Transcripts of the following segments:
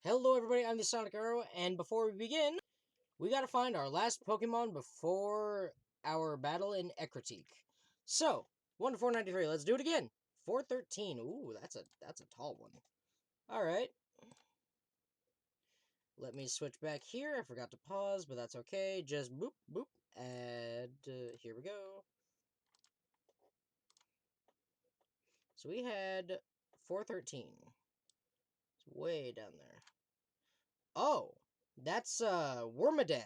Hello everybody, I'm the Sonic Arrow, and before we begin, we gotta find our last Pokemon before our battle in Ekritique. So, 1 to 493, let's do it again. 413, ooh, that's a tall one. Alright. Let me switch back here, I forgot to pause, but that's okay. Just boop, boop, add, here we go. So we had 413. It's way down there. Oh, that's, Wormadam.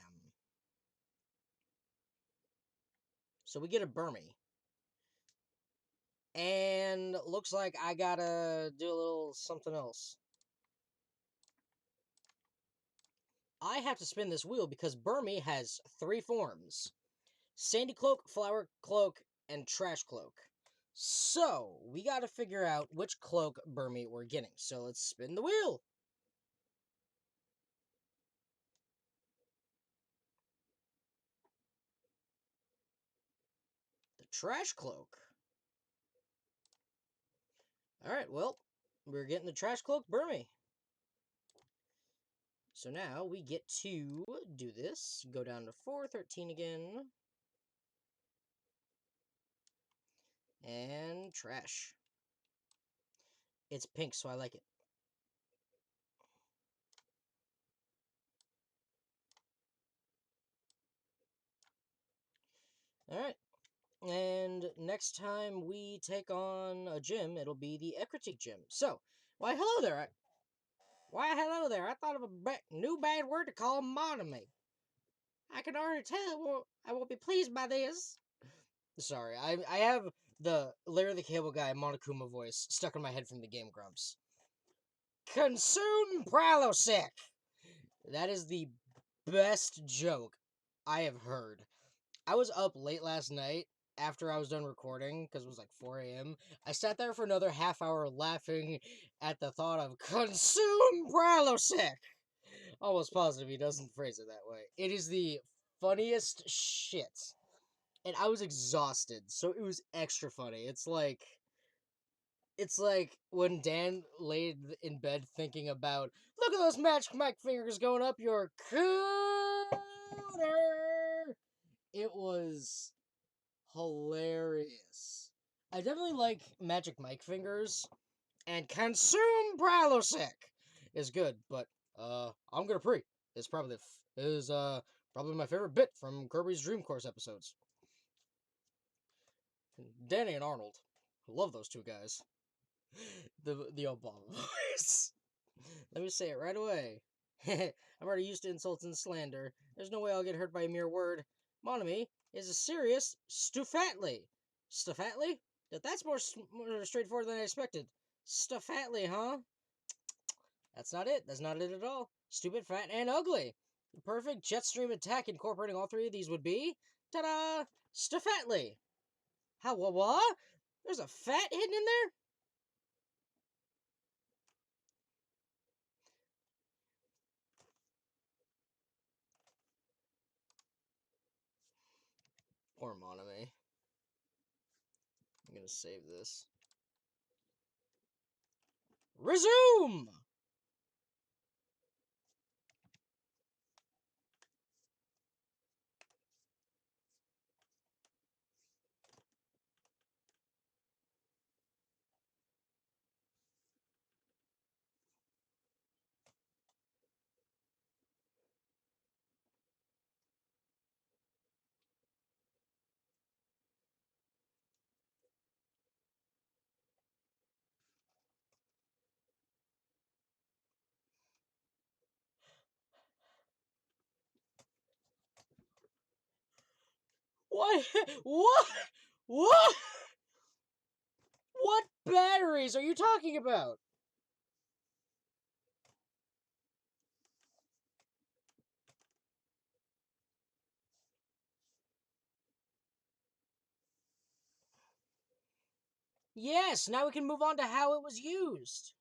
So we get a Burmy. And looks like I gotta do a little something else. I have to spin this wheel because Burmy has 3 forms. Sandy Cloak, Flower Cloak, and Trash Cloak. So, we gotta figure out which Cloak Burmy we're getting. So let's spin the wheel. The Trash Cloak. Alright, well, we're getting the Trash Cloak Burmy. So now we get to do this. Go down to 413 again. And trash. It's pink, so I like it. Alright. And next time we take on a gym, it'll be the Ekritique gym. So, why hello there. Why hello there. I thought of a new bad word to call Monami. I can already tell I won't be pleased by this. Sorry, I have the Larry the Cable Guy Monokuma voice stuck in my head from the Game Grumps. Consume Pralosec! That is the best joke I have heard. I was up late last night after I was done recording, because it was like 4 a.m. I sat there for another half hour laughing at the thought of consume Pralosec. Almost positive he doesn't phrase it that way. It is the funniest shit. And I was exhausted, so it was extra funny. It's like when Dan laid in bed thinking about, look at those Magic Mike fingers going up your cooter. It was hilarious. I definitely like Magic Mike fingers, and consume Pralosec is good, but I'm gonna pre is probably probably my favorite bit from Kirby's Dream Course episodes. Danny and Arnold, I love those two guys. The Obama voice. Let me say it right away. I'm already used to insults and slander. There's no way I'll get hurt by a mere word. Monami is a serious Stufatly. Stufatly? That's more straightforward than I expected. Stufatly, huh? That's not it. That's not it at all. Stupid, fat, and ugly. The perfect jet stream attack incorporating all 3 of these would be... Ta-da! Stufatly. How, what? There's a fat hidden in there? Poor Monami. I'm gonna save this. Resume! What? What? What? What batteries are you talking about? Yes, now we can move on to how it was used.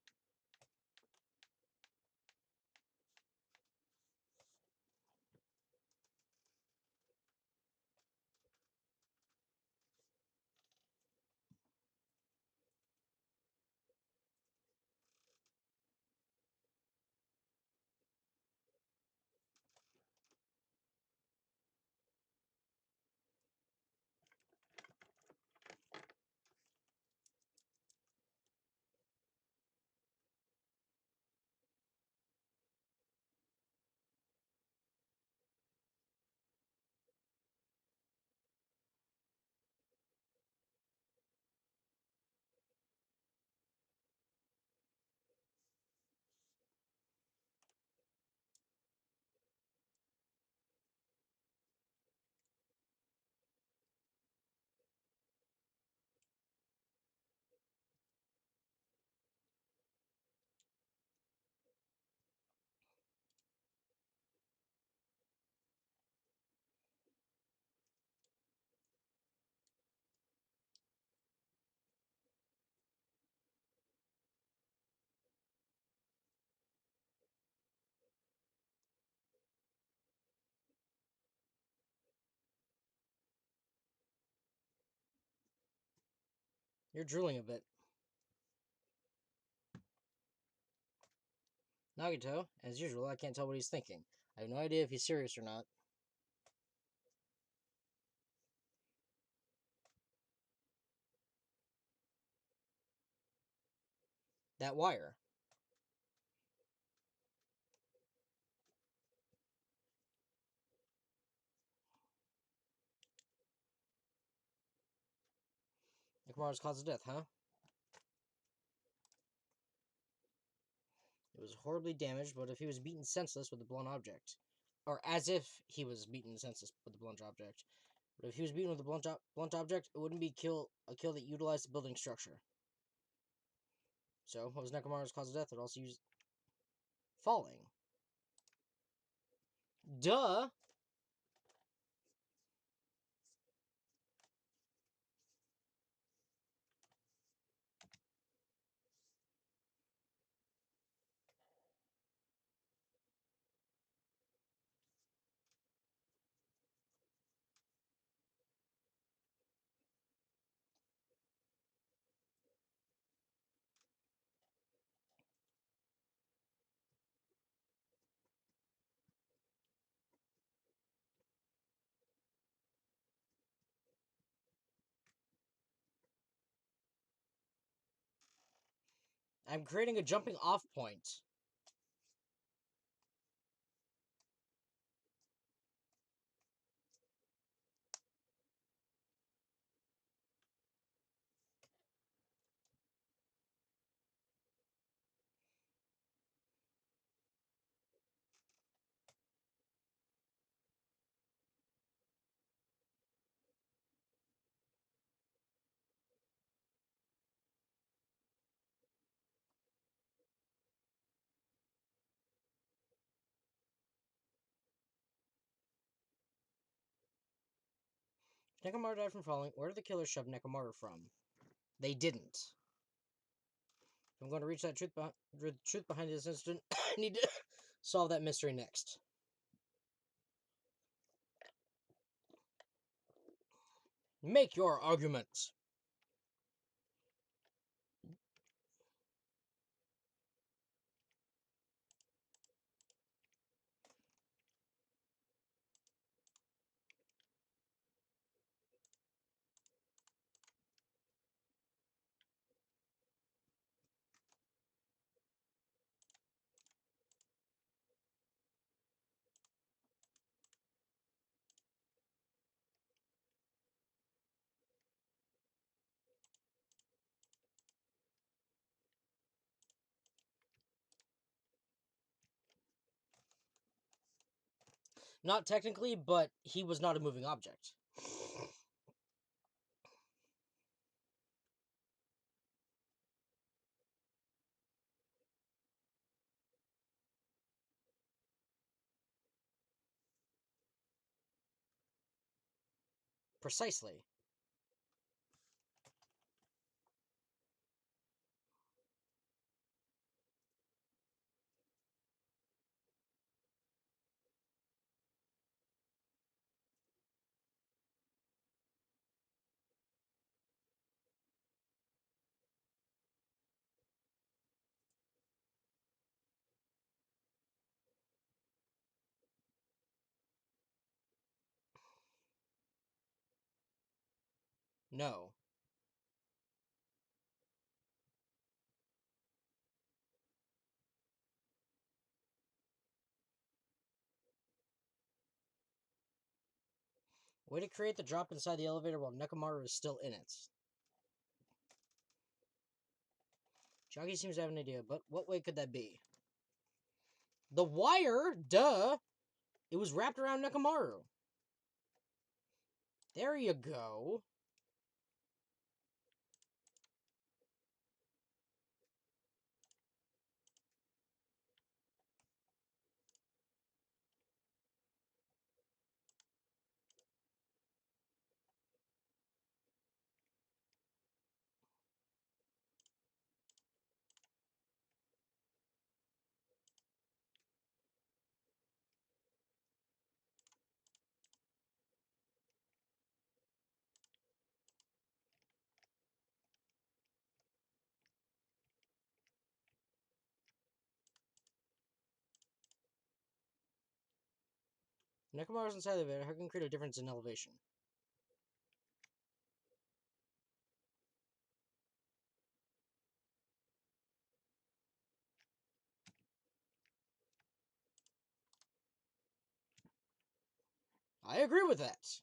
You're drooling a bit. Nagito, as usual, I can't tell what he's thinking. I have no idea if he's serious or not. That wire. Nekomaru's cause of death, huh? It was horribly damaged, but if he was beaten senseless with a blunt object. Or as if he was beaten senseless with a blunt object. But if he was beaten with a blunt object, it wouldn't be a kill that utilized the building structure. So, what was Nekomaru's cause of death? It also used falling. Duh! I'm creating a jumping off point. Nekomaru died from falling. Where did the killer shove Nekomaru from? They didn't. If I'm going to reach that truth behind this incident, I need to solve that mystery next. Make your argument. Not technically, but he was not a moving object. Precisely. No. Way to create the drop inside the elevator while Nekomaru is still in it. Jockey seems to have an idea, but what way could that be? The wire? Duh! It was wrapped around Nekomaru. There you go. Nekomaru's inside the elevator. How can create a difference in elevation? I agree with that.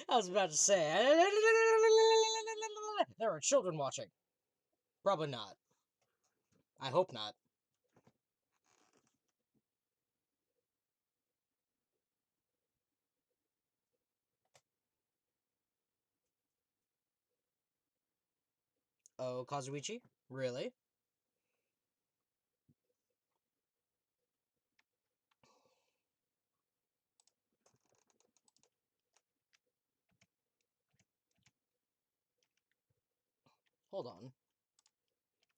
I was about to say. There are children watching. Probably not. I hope not. Oh, Kazuichi? Really? Hold on.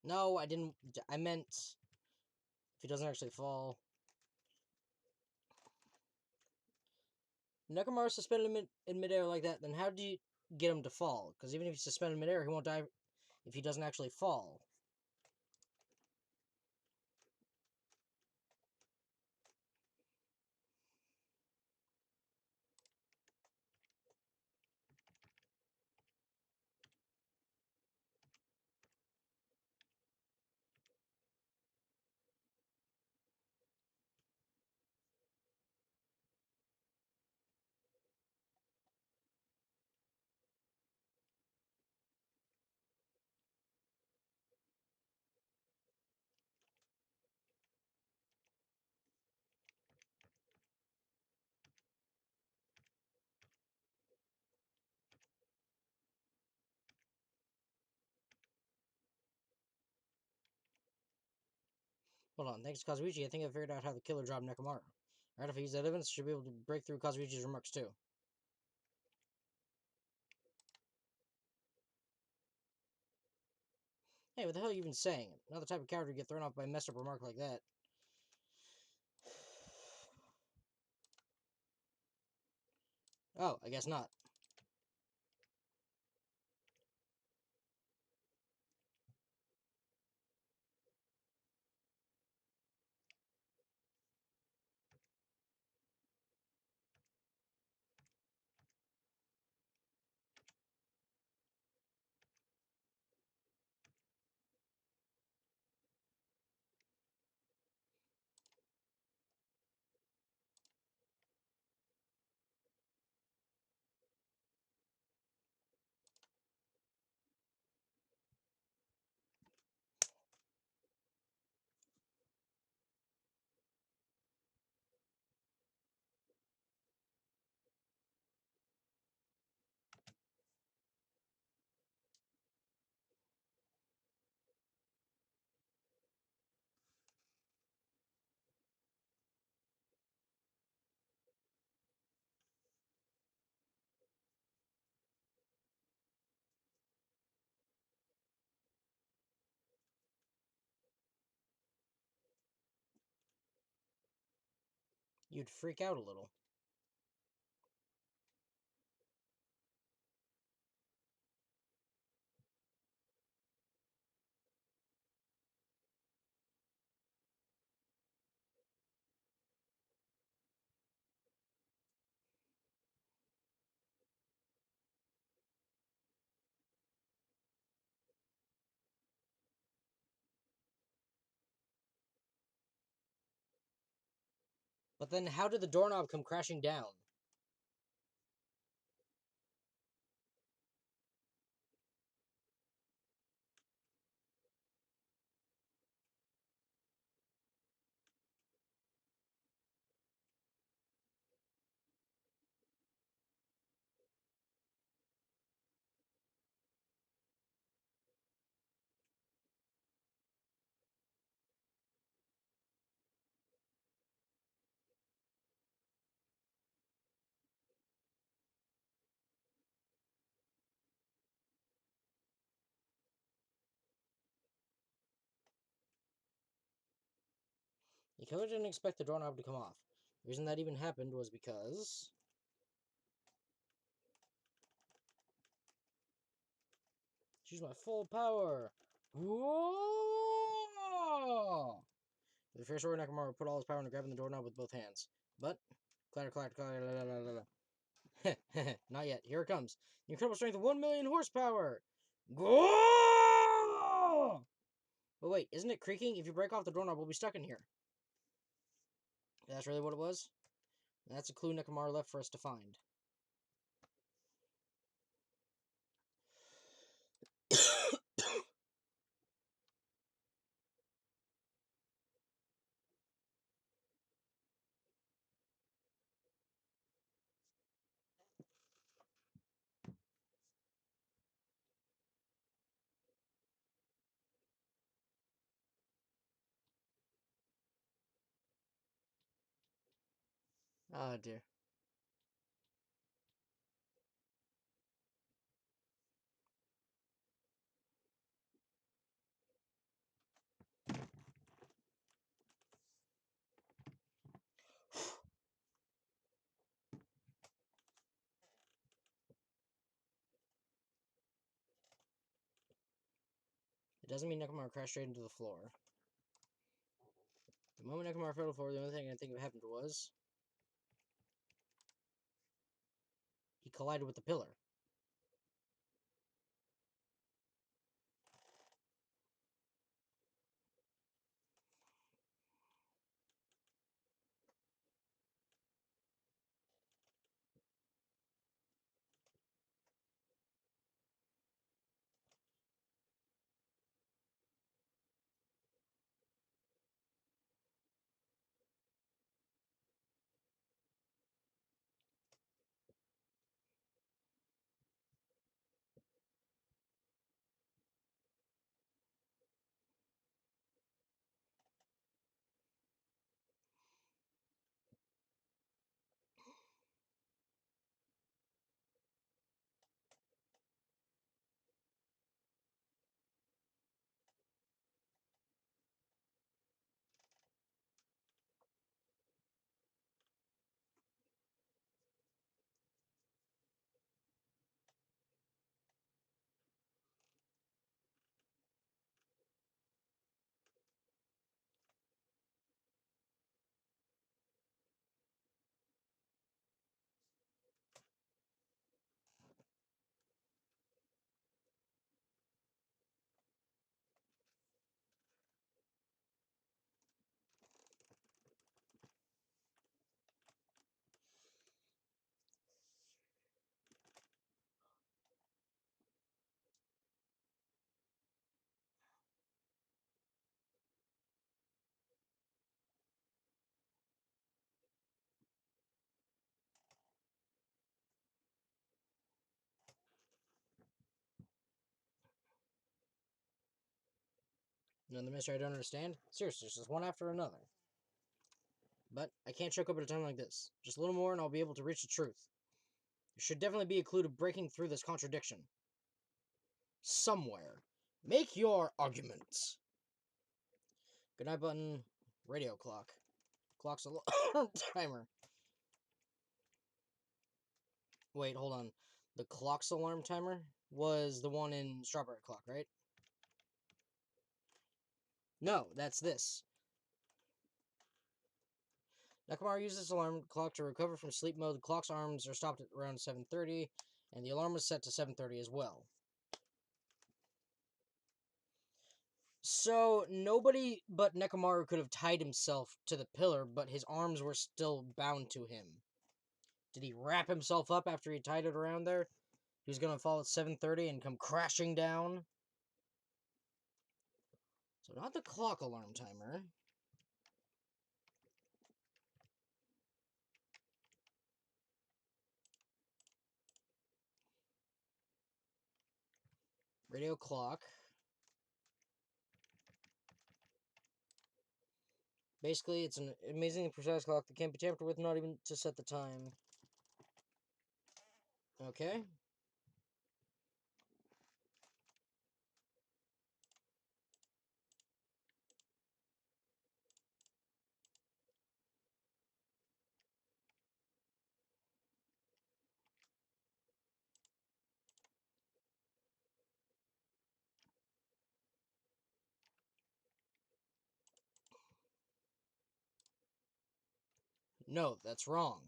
No, I didn't. I meant if he doesn't actually fall. Nekomaru suspended him in midair like that, then how do you get him to fall? Because even if he's suspended in midair, he won't die if he doesn't actually fall. Hold on, thanks to Kazuichi, I think I figured out how the killer dropped Nekomaru. Right, if I use that evidence, I should be able to break through Kazuichi's remarks too. Hey, what the hell are you even saying? Not the type of coward to get thrown off by a messed up remark like that. Oh, I guess not. You'd freak out a little. But then how did the doorknob come crashing down? The killer didn't expect the doorknob to come off. The reason that even happened was because... Use my full power! Whoa! For the first order, Nakamura put all his power into grabbing the doorknob with both hands. But... Clatter, clatter, clatter, la, la, la, la. Not yet. Here it comes. The incredible strength of 1,000,000 horsepower! Go! But wait, isn't it creaking? If you break off the doorknob, we'll be stuck in here. That's really what it was? That's a clue Nekomar left for us to find. Oh dear. It doesn't mean Nekomar crashed straight into the floor. The moment Nekomar fell to the floor, the only thing I think happened was... he collided with the pillar. Another mystery I don't understand? Seriously, just one after another. But I can't choke up at a time like this. Just a little more and I'll be able to reach the truth. There should definitely be a clue to breaking through this contradiction. Somewhere. Make your arguments. Goodnight button. Radio clock. Clock's alarm timer. Wait, hold on. The clock's alarm timer was the one in Strawberry Clock, right? No, that's this. Nakamura uses this alarm clock to recover from sleep mode. The clock's arms are stopped at around 7:30, and the alarm was set to 7:30 as well. So nobody but Nekomaru could have tied himself to the pillar, but his arms were still bound to him. Did he wrap himself up after he tied it around there? He was gonna fall at 7:30 and come crashing down. So not the clock alarm timer. Radio clock. Basically, it's an amazingly precise clock that can't be tampered with, not even to set the time. Okay. No, that's wrong.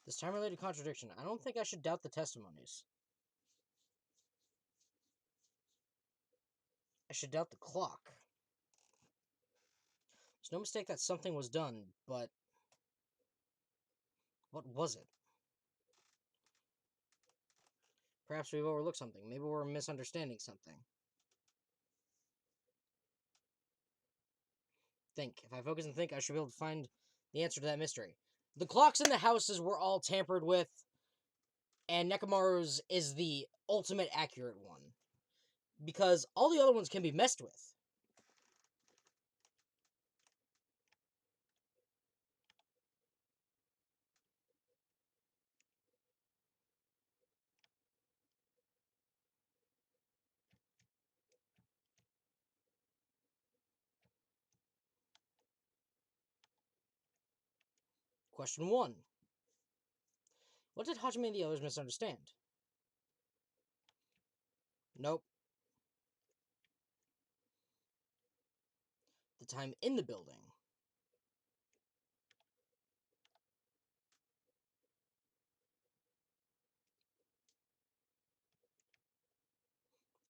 This time-related contradiction. I don't think I should doubt the testimonies. I should doubt the clock. There's no mistake that something was done, but what was it? Perhaps we've overlooked something. Maybe we're misunderstanding something. Think. If I focus and think, I should be able to find the answer to that mystery. The clocks in the houses were all tampered with, and Nekomaru's is the ultimate accurate one. Because all the other ones can be messed with. Question 1. What did Hajime and the others misunderstand? Nope. The time in the building.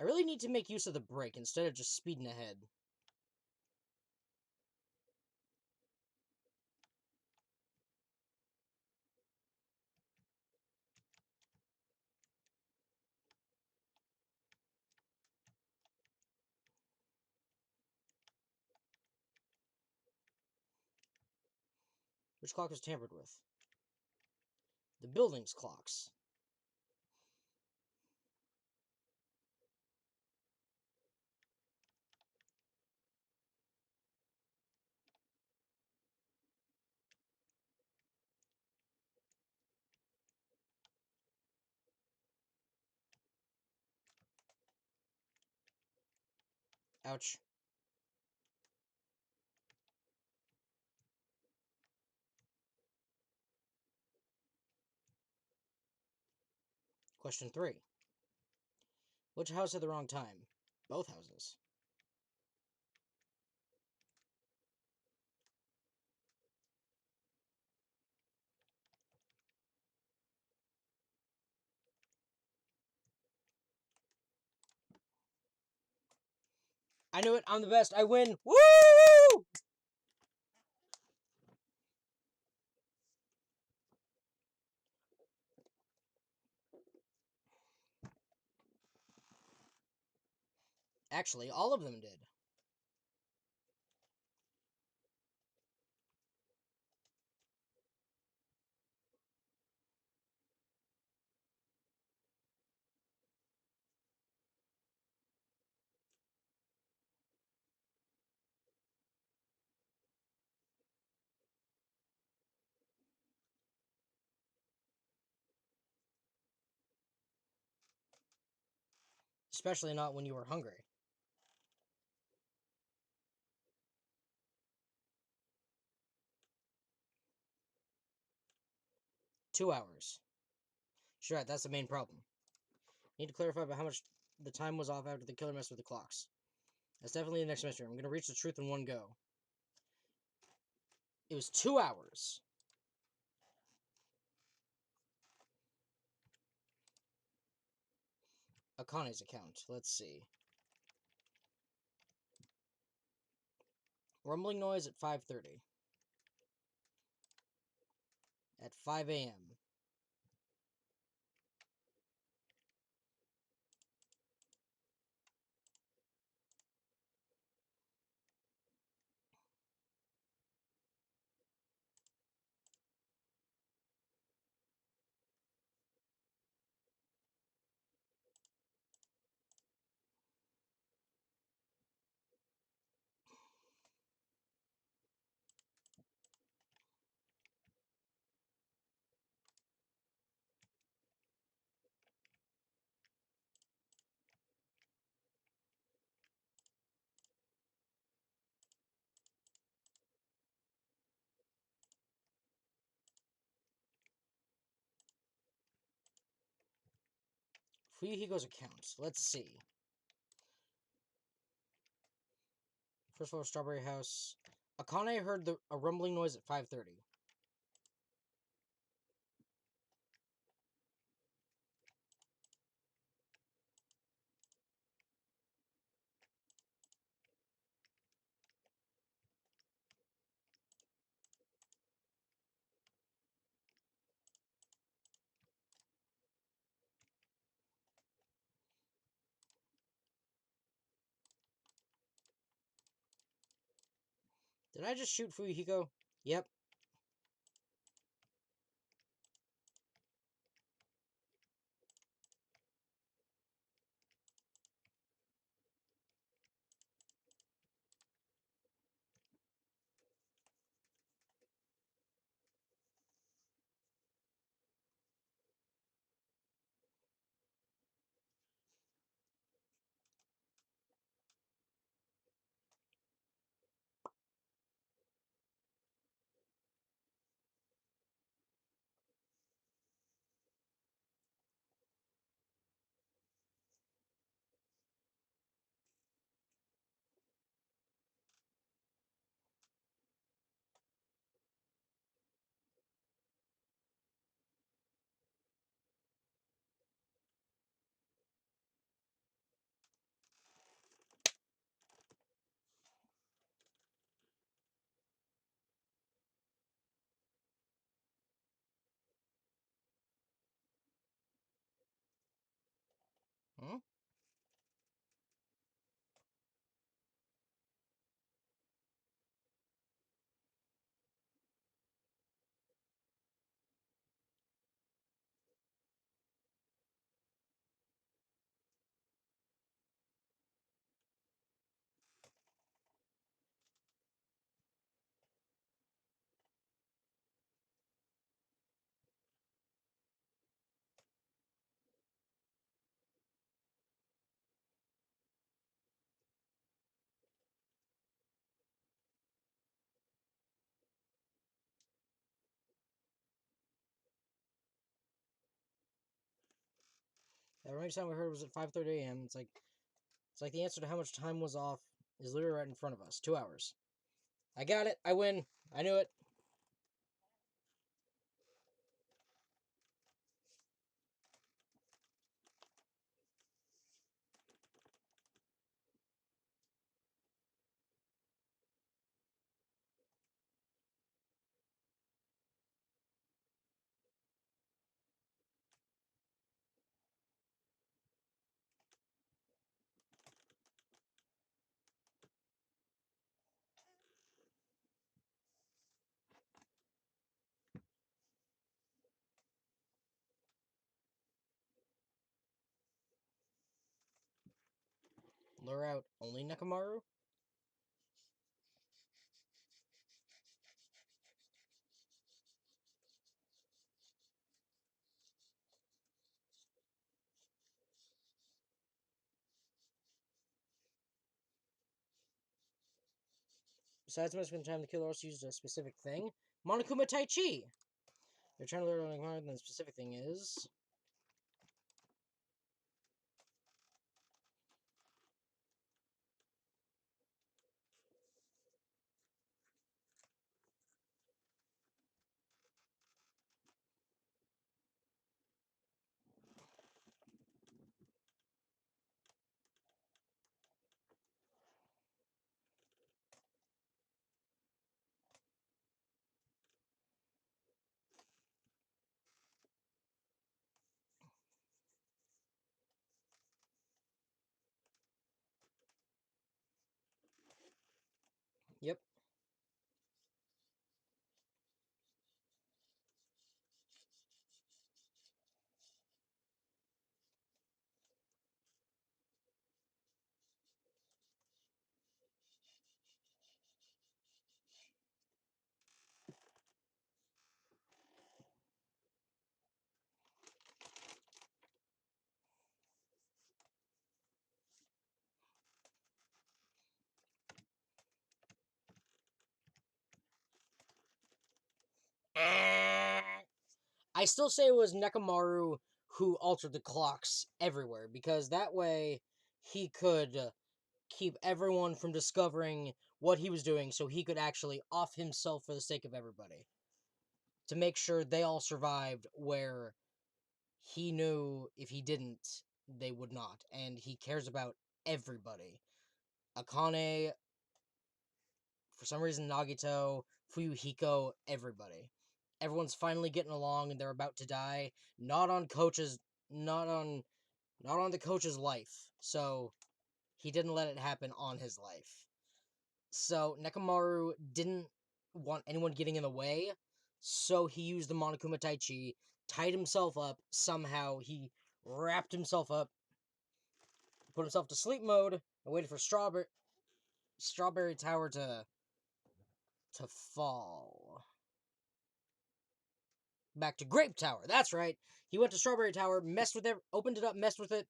I really need to make use of the brake instead of just speeding ahead. Which clock was tampered with? The building's clocks. Ouch. Question 3. Which house had the wrong time? Both houses. I knew it. I'm the best. I win. Woo! Actually, all of them did. Especially not when you were hungry. $2. Sure, that's the main problem. Need to clarify about how much the time was off after the killer messed with the clocks. That's definitely the next mystery. I'm gonna reach the truth in one go. It was 2 hours. Akane's account. Let's see. Rumbling noise at 5:30. At 5 a.m. Fuyuhiko's account. Let's see. First floor, Strawberry House. Akane heard a rumbling noise at 5:30. Did I just shoot Fuyuhiko? Yep. Hmm? That right time we heard was at 5:30 a.m. It's like the answer to how much time was off is literally right in front of us. 2 hours. I got it. I win. I knew it. lure out only Nekomaru? Besides most time, the killer also used a specific thing. Monokuma Tai Chi! They're trying to lure out Nekomaru, then the specific thing is... Yep. I still say it was Nekomaru who altered the clocks everywhere, because that way he could keep everyone from discovering what he was doing, so he could actually off himself for the sake of everybody. To make sure they all survived, where he knew if he didn't, they would not. And he cares about everybody. Akane, for some reason, Nagito, Fuyuhiko, everybody. Everyone's finally getting along and they're about to die. Not on not on the coach's life. So he didn't let it happen on his life. So Nekomaru didn't want anyone getting in the way, so he used the Monokuma Tai Chi, tied himself up somehow. He wrapped himself up, put himself to sleep mode, and waited for Strawberry Tower to fall. Back to Grape Tower. That's right. He went to Strawberry Tower, messed with it, opened it up, messed with it,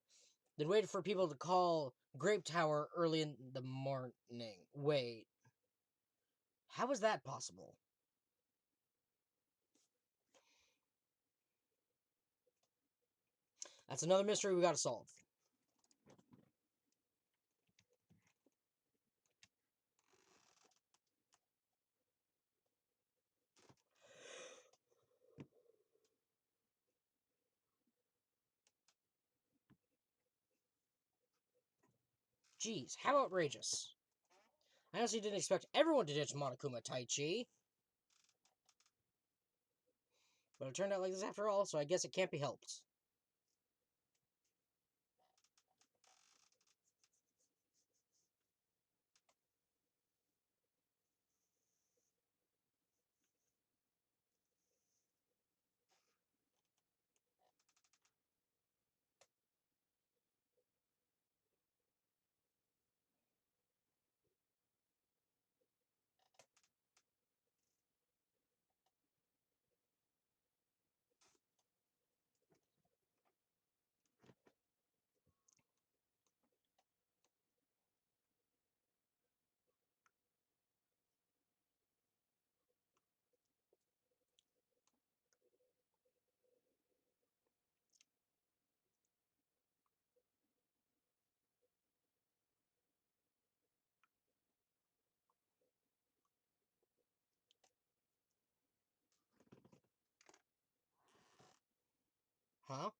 then waited for people to call Grape Tower early in the morning. Wait, how is that possible? That's another mystery we gotta solve. Jeez, how outrageous. I honestly didn't expect everyone to ditch Monokuma Tai Chi. But it turned out like this after all, so I guess it can't be helped. Huh?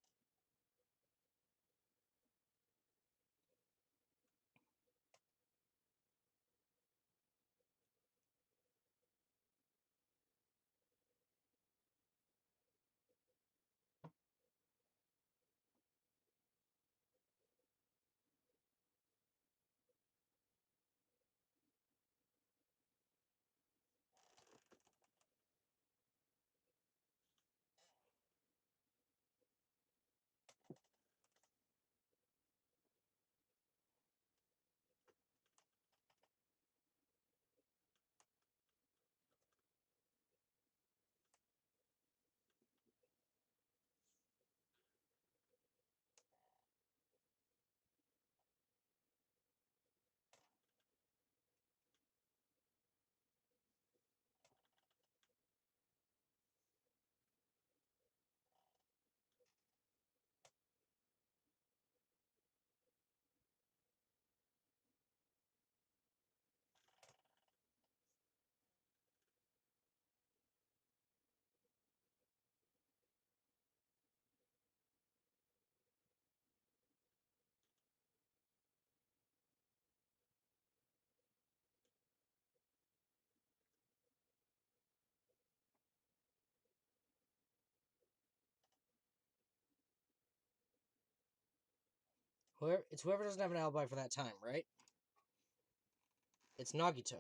Whoever doesn't have an alibi for that time, right? It's Nagito.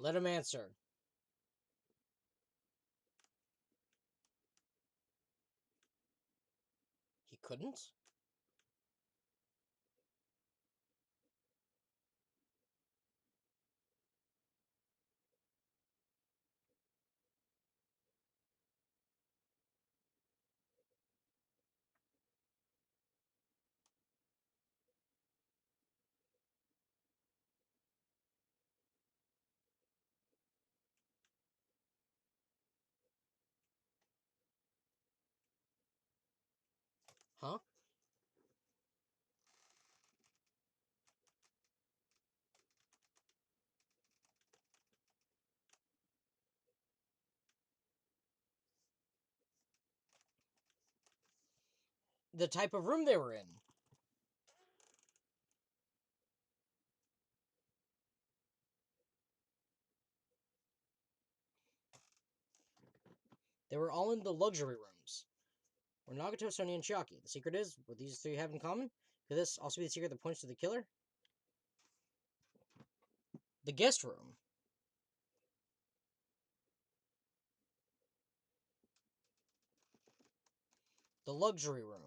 Let him answer. He couldn't? Huh? The type of room they were in. They were all in the luxury rooms. Were Nagato, Sonia, and Chiaki. The secret is, what these three have in common? Could this also be the secret that points to the killer? The guest room. The luxury room.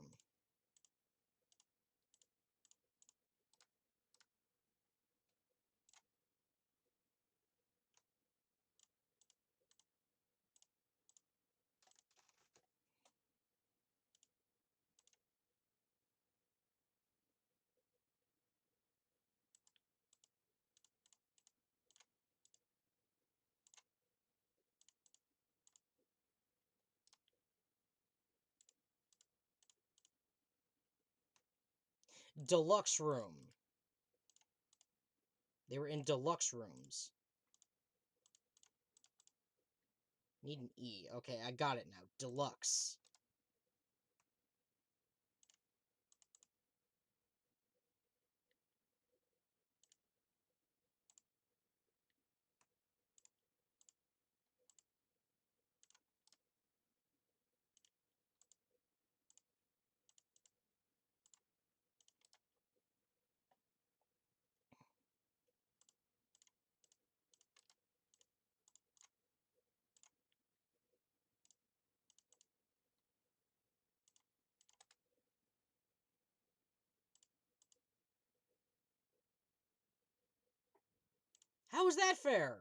Deluxe room. They were in deluxe rooms. Need an E. Okay, I got it now. Deluxe. How is that fair?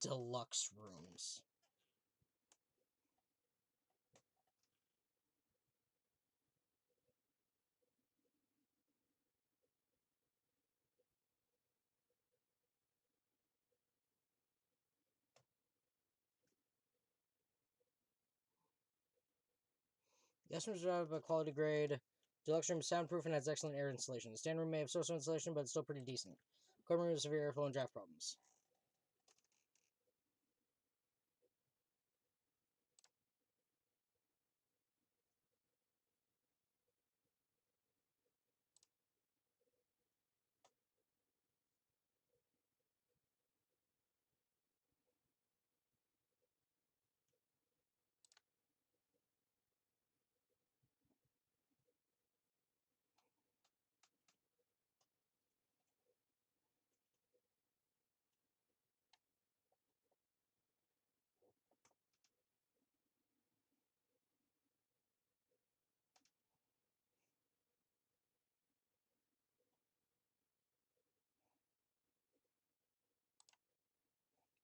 Deluxe rooms. Guest rooms are of a quality grade. Deluxe room is soundproof and has excellent air insulation. The standard room may have so-so insulation, but it's still pretty decent. Common room has severe airflow and draft problems.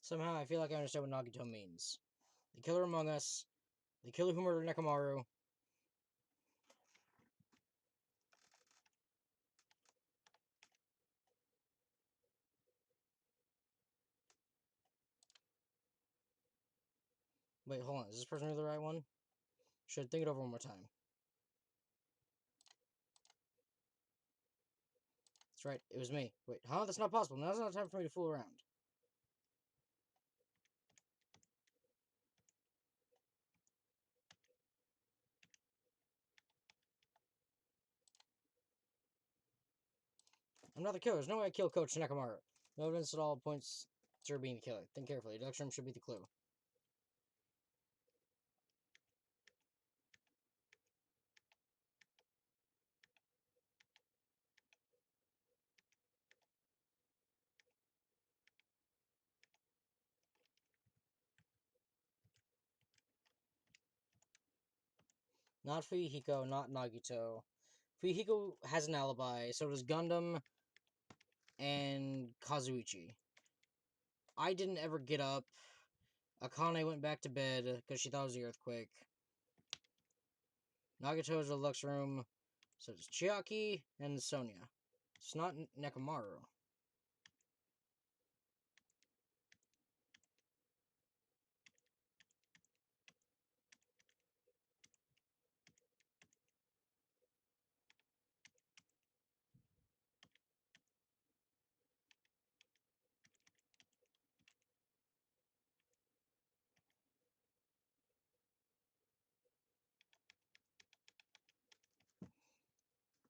Somehow, I feel like I understand what Nagito means. The killer among us, the killer who murdered Nekomaru. Wait, hold on. Is this person really the right one? Should think it over one more time. That's right. It was me. Wait, huh? That's not possible. Now's not time for me to fool around. I'm not the killer. There's no way I killed Coach Nekomaru. No evidence at all points to her being the killer. Think carefully. Deduction room should be the clue. Not Fuyuhiko, not Nagito. Fuyuhiko has an alibi, so does Gundam and Kazuichi. I didn't ever get up. Akane went back to bed because she thought it was the earthquake. Nagito's in the Lux room, so does Chiaki and Sonia. It's not Nekomaru.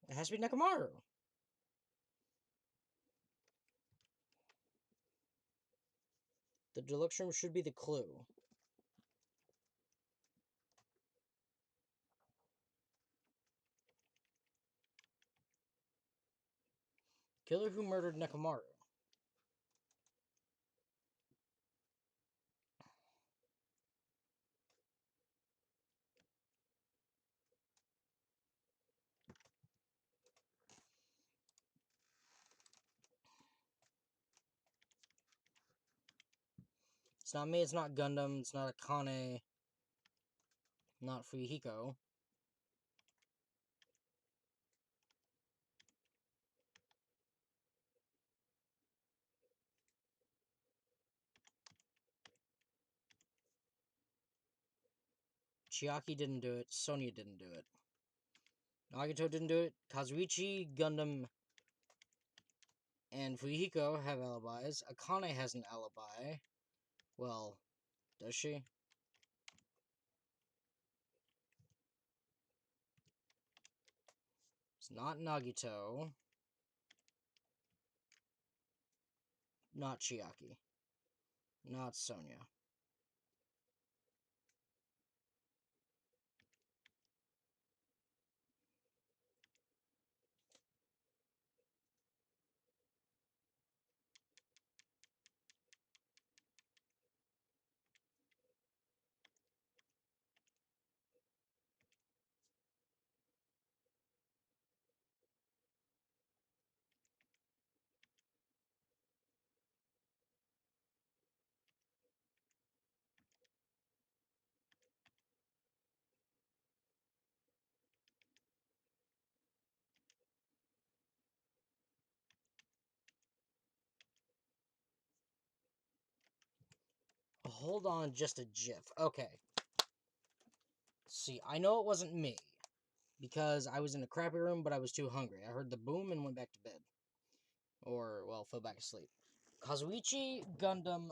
It has to be Nekomaru. The deluxe room should be the clue. Killer who murdered Nekomaru. It's not me, it's not Gundam, it's not Akane, not Fuyuhiko. Chiaki didn't do it, Sonia didn't do it. Nagito didn't do it, Kazuichi, Gundam, and Fuyuhiko have alibis. Akane has an alibi. Well, does she? It's not Nagito. Not Chiaki. Not Sonia. Hold on just a jiff. Okay. See, I know it wasn't me. Because I was in a crappy room, but I was too hungry. I heard the boom and went back to bed. Or, well, fell back asleep. Kazuichi, Gundam,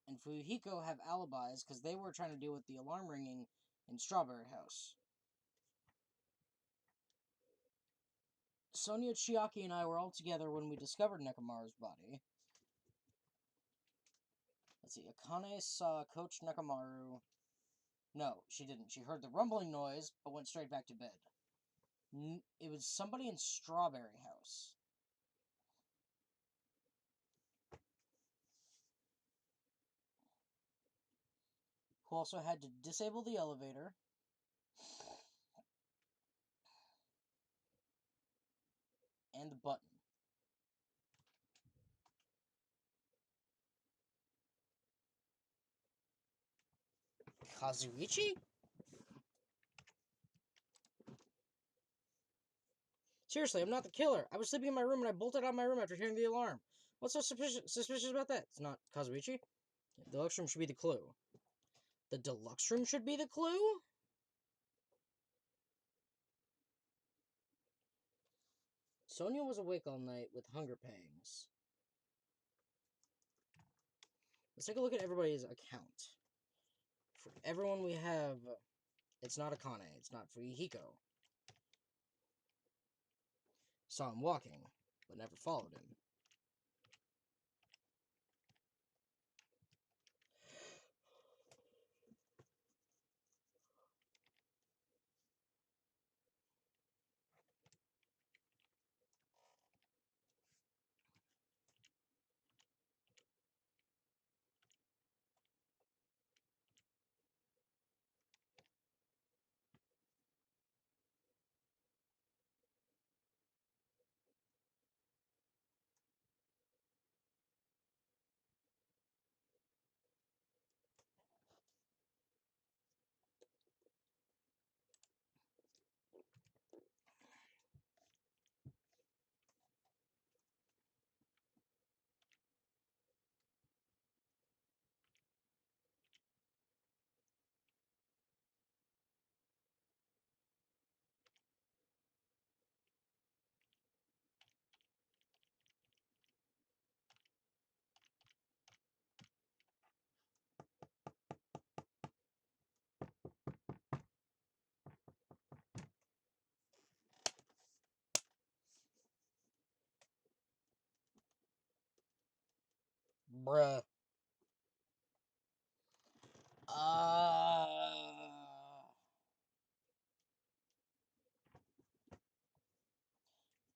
and Fuyuhiko have alibis because they were trying to deal with the alarm ringing in Strawberry House. Sonia, Chiaki, and I were all together when we discovered Nekomaru's body. Let's see, Akane saw Coach Nekomaru. No, she didn't. She heard the rumbling noise, but went straight back to bed. It was somebody in Strawberry House. Who also had to disable the elevator. And the button. Kazuichi? Seriously, I'm not the killer. I was sleeping in my room and I bolted out of my room after hearing the alarm. What's so suspicious about that? It's not Kazuichi. The deluxe room should be the clue. The deluxe room should be the clue? Sonia was awake all night with hunger pangs. Let's take a look at everybody's account. For everyone we have, it's not Akane, it's not Fuyuhiko. Saw him walking, but never followed him. Bruh.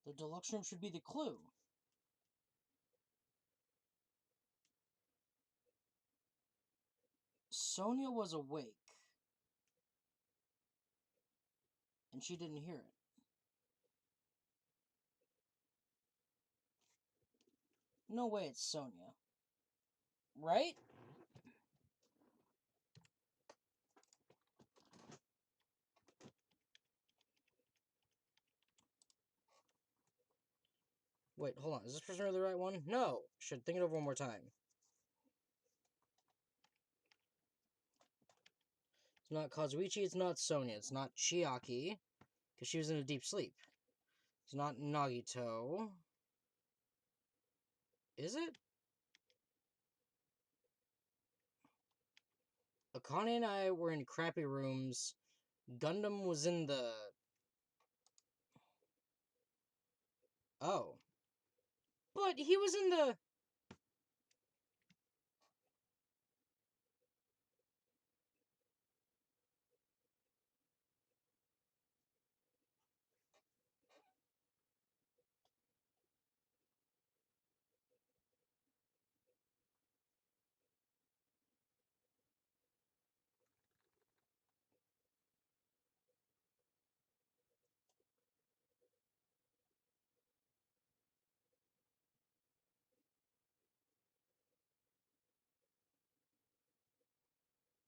The deluxe room should be the clue. Sonia was awake. And she didn't hear it. No way it's Sonia. Right? Wait, hold on. Is this person really the right one? No. Should think it over one more time. It's not Kazuichi, it's not Sonia, it's not Chiaki, because she was in a deep sleep. It's not Nagito. Is it? Akane and I were in crappy rooms. Gundam was in the... Oh. But he was in the...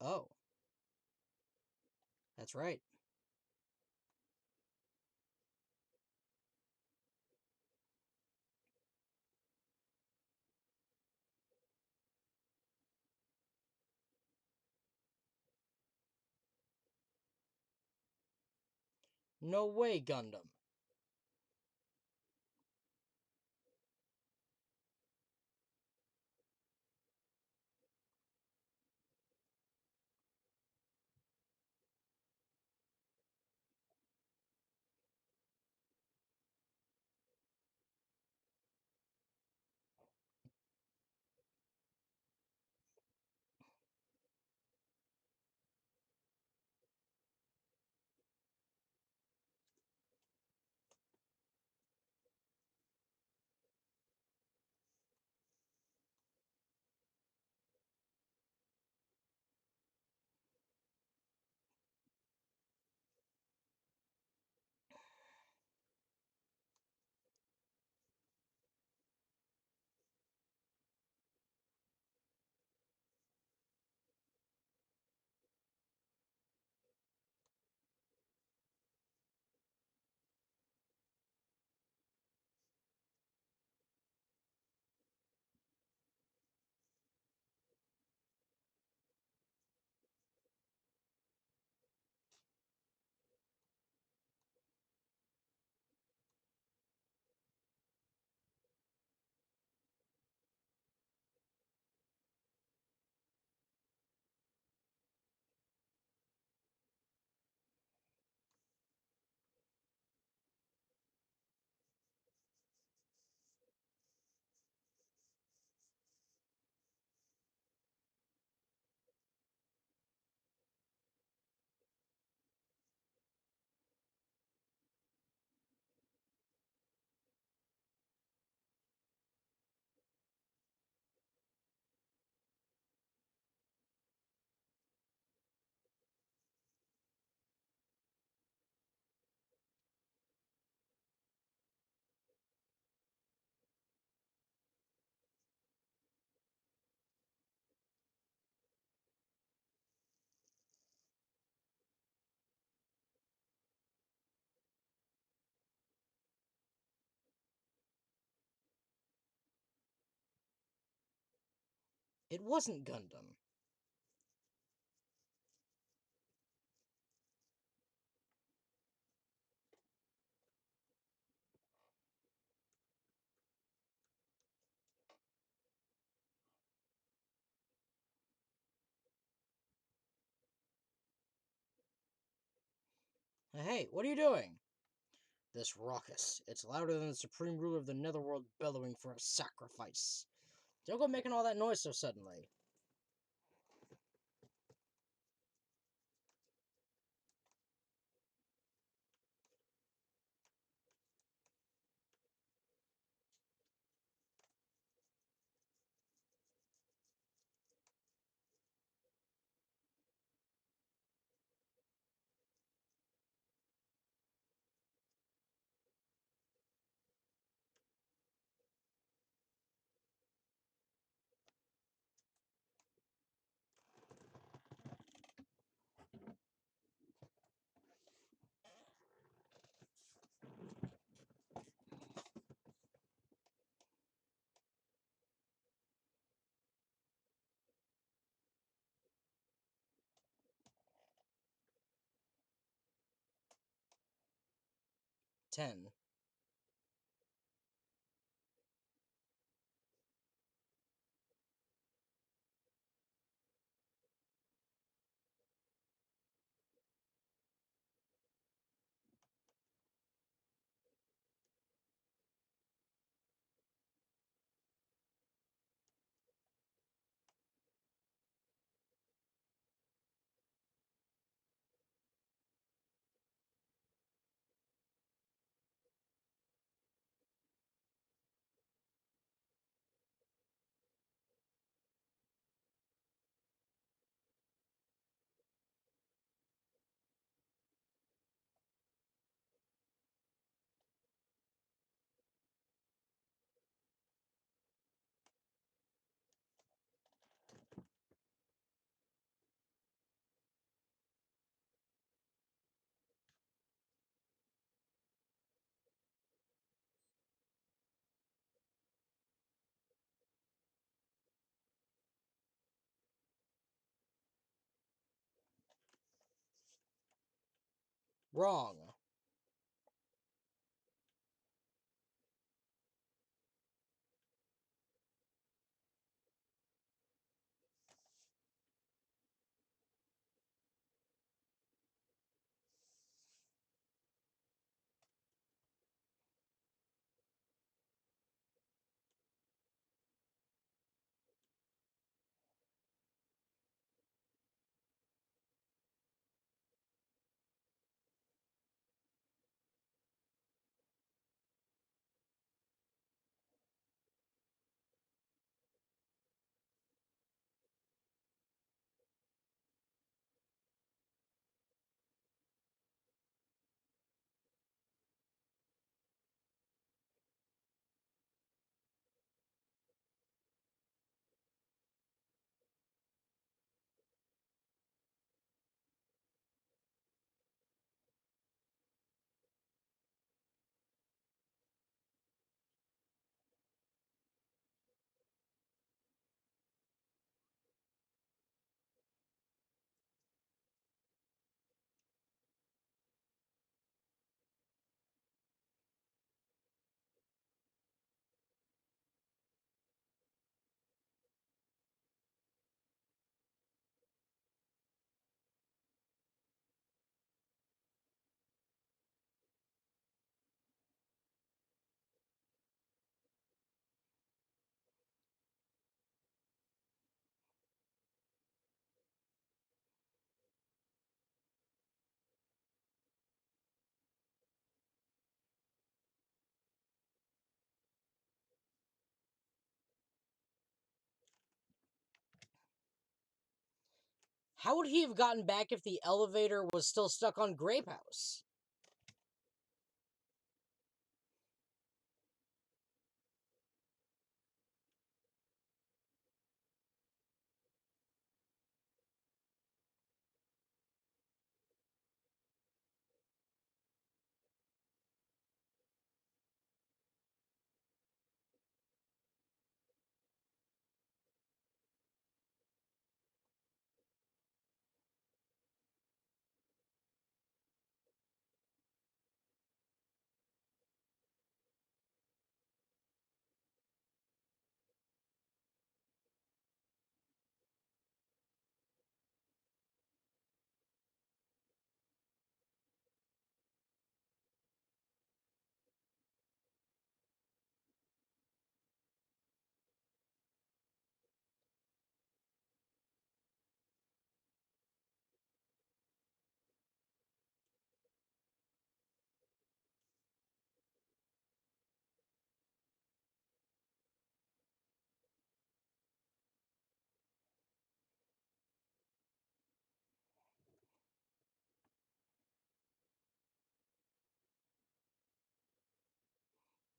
Oh. That's right. No way, Gundam. It wasn't Gundam. Hey, what are you doing? This raucous. It's louder than the supreme ruler of the netherworld bellowing for a sacrifice. Don't go making all that noise so suddenly. Ten. Wrong. How would he have gotten back if the elevator was still stuck on Grape House?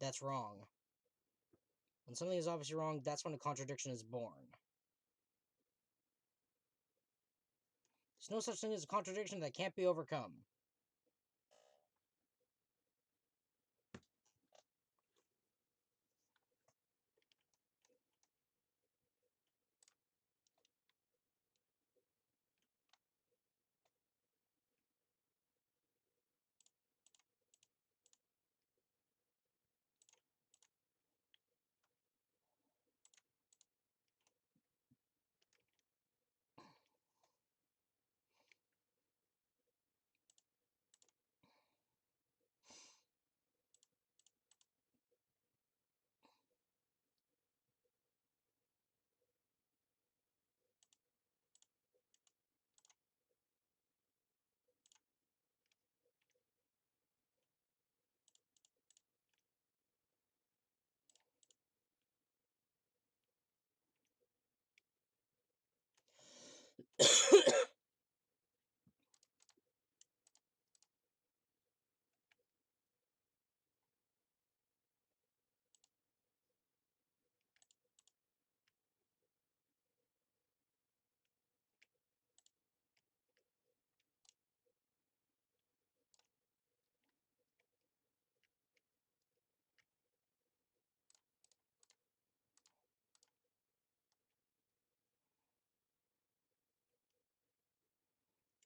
That's wrong. When something is obviously wrong, that's when a contradiction is born. There's no such thing as a contradiction that can't be overcome.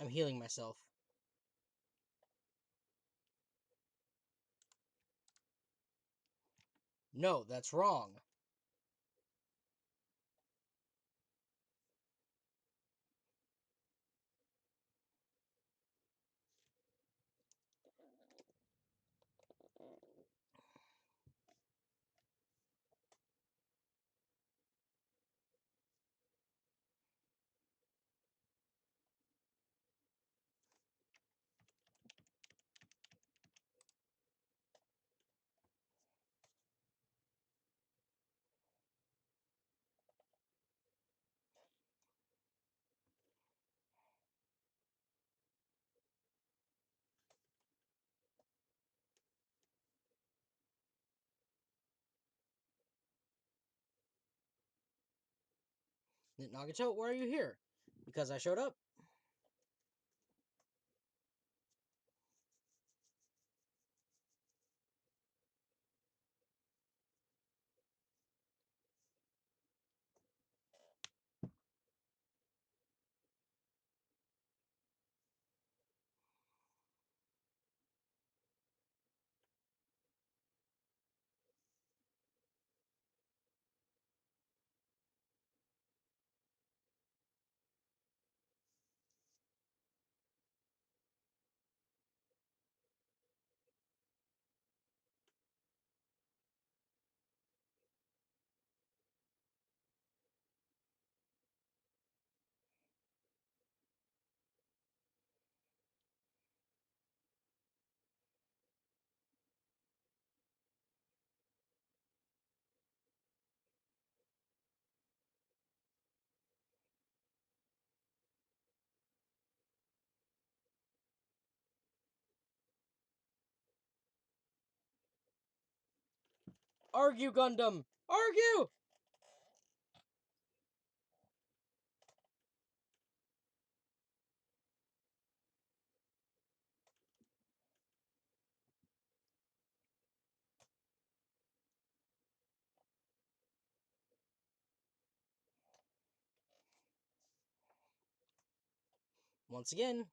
I'm healing myself. No, that's wrong. Nagato, why are you here? Because I showed up. Argue, Gundam! Argue! Once again.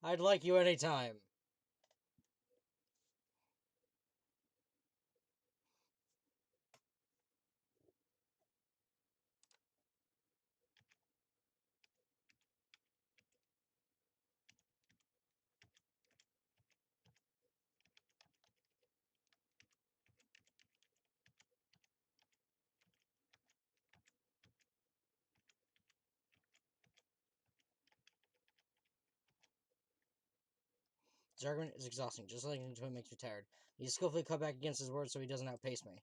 I'd like you anytime. This argument is exhausting, just like until it makes me tired. He skillfully cut back against his words so he doesn't outpace me.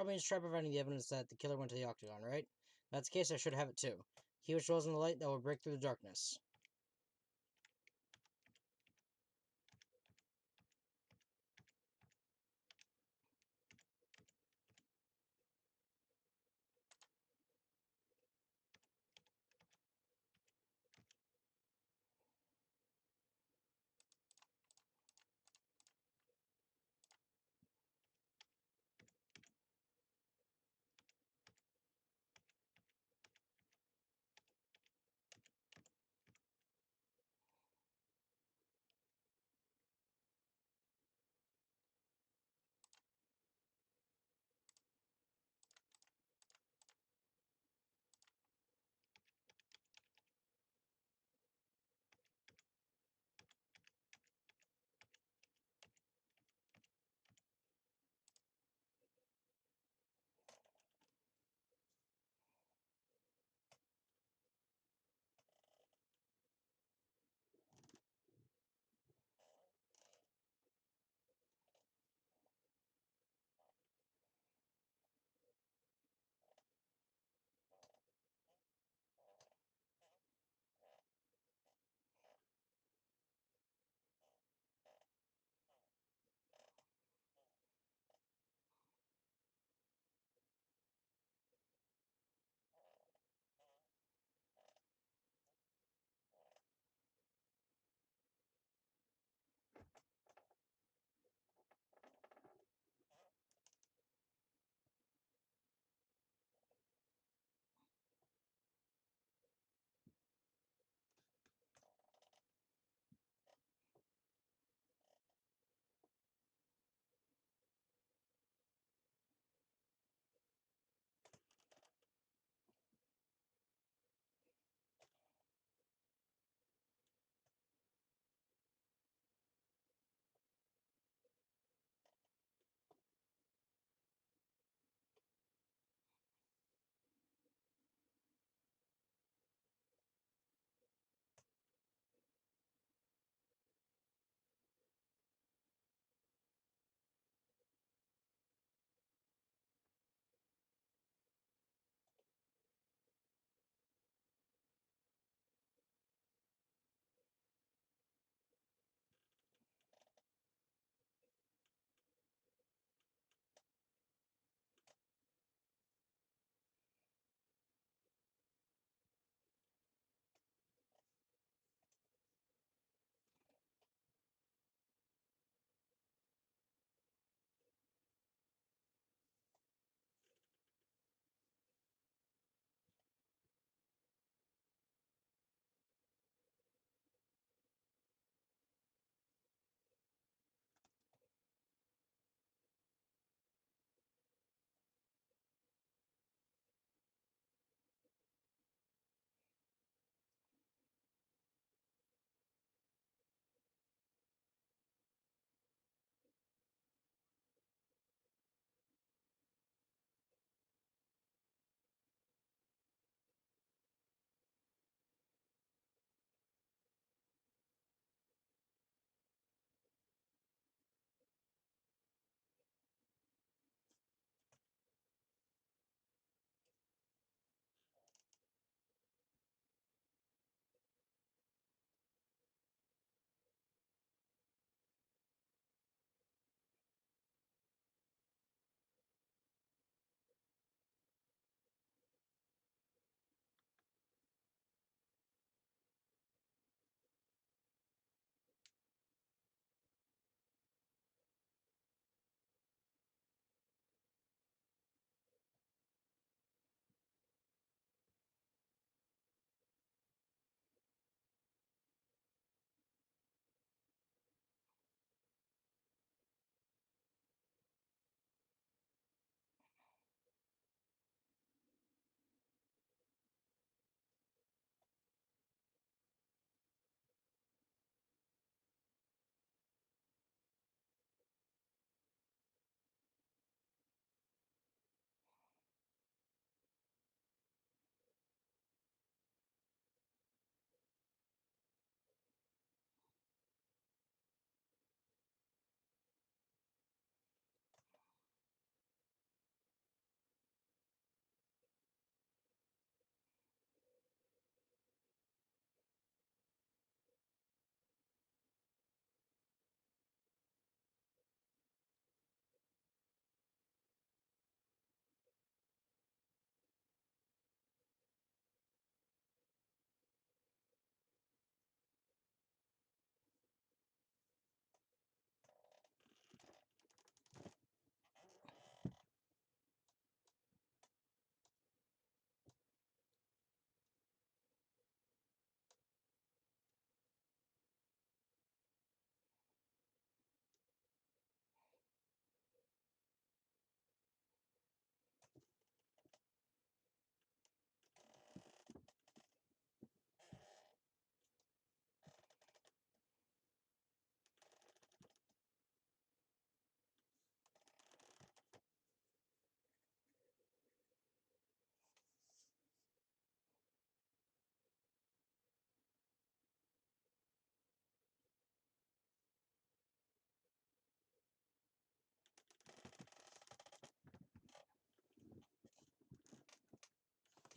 Probably means try providing the evidence that the killer went to the octagon, right? If that's the case, I should have it too. He which dwells in the light that will break through the darkness.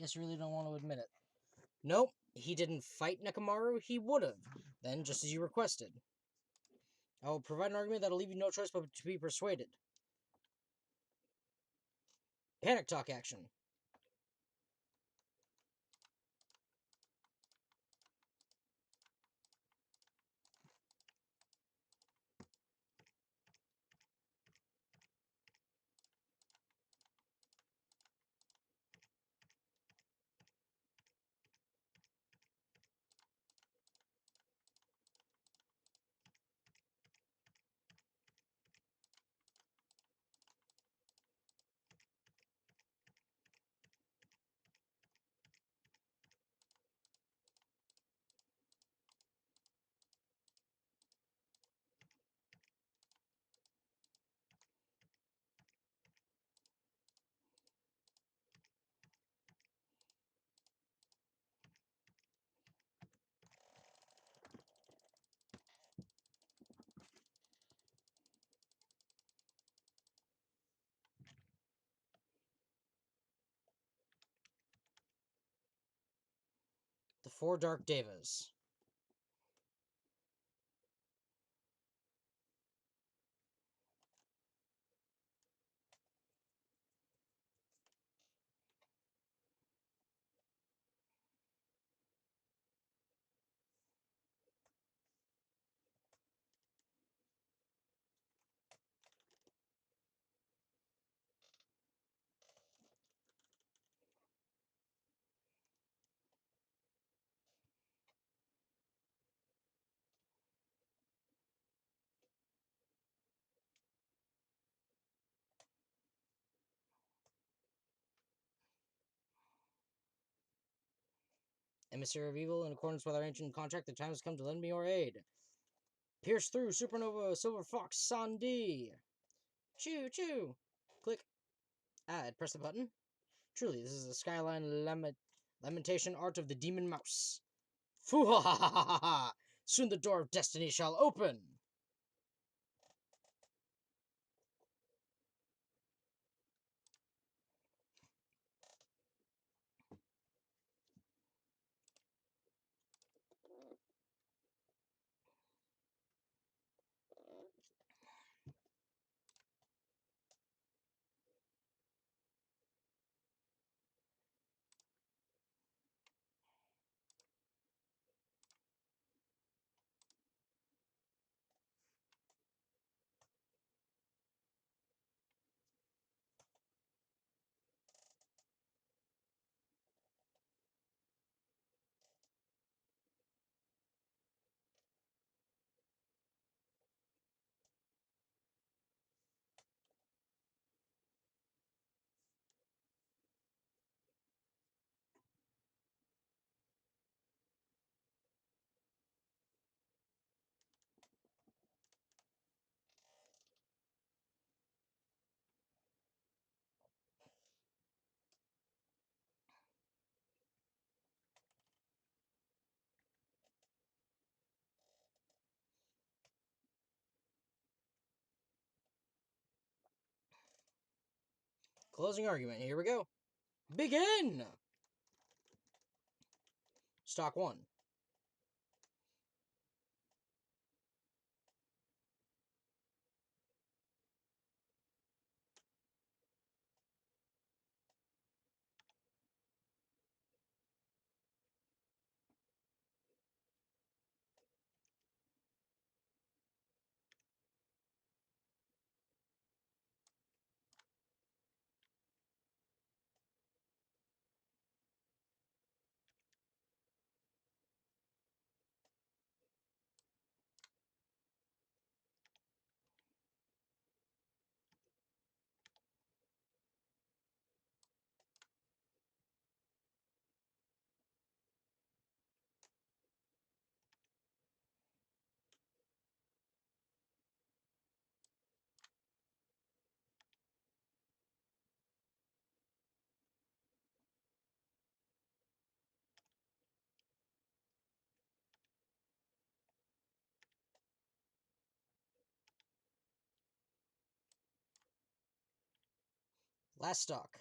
Guess you really don't want to admit it. Nope, he didn't fight Nekomaru. He would've. Then, just as you requested. I will provide an argument that'll leave you no choice but to be persuaded. Panic talk action. The Four Dark Devas. Emissary of Evil, in accordance with our ancient contract, the time has come to lend me your aid. Pierce through Supernova Silver Fox Sandi. Choo choo. Click. Press the button. Truly, this is the Skyline Lamentation art of the Demon Mouse. Foo ha ha ha ha ha! Soon the door of destiny shall open! Closing argument, here we go. Begin! Stock 1. Last stock.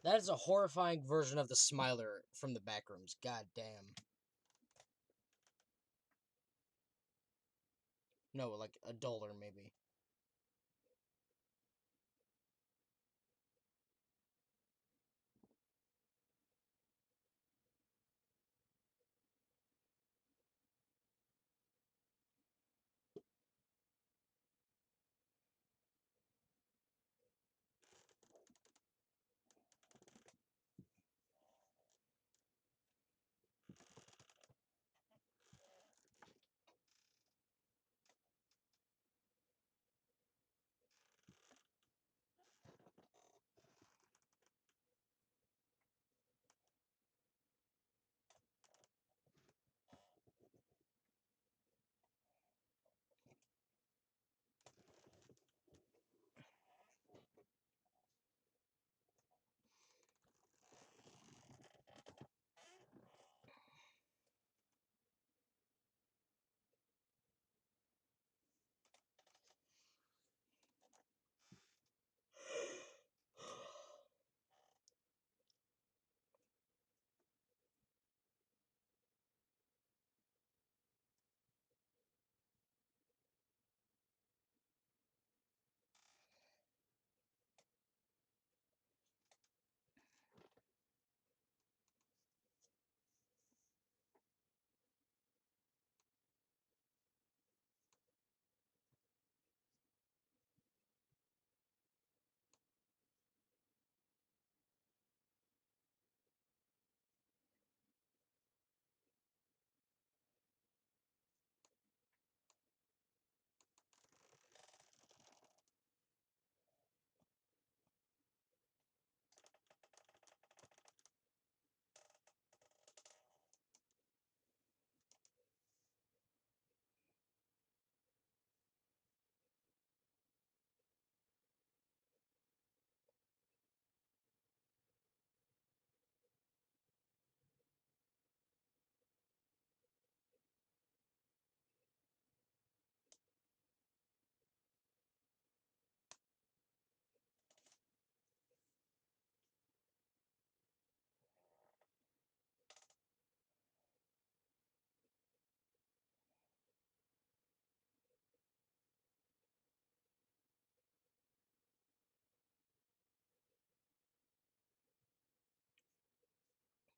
That is a horrifying version of the Smiler from the Backrooms. God damn. No, like a duller maybe.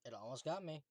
It almost got me.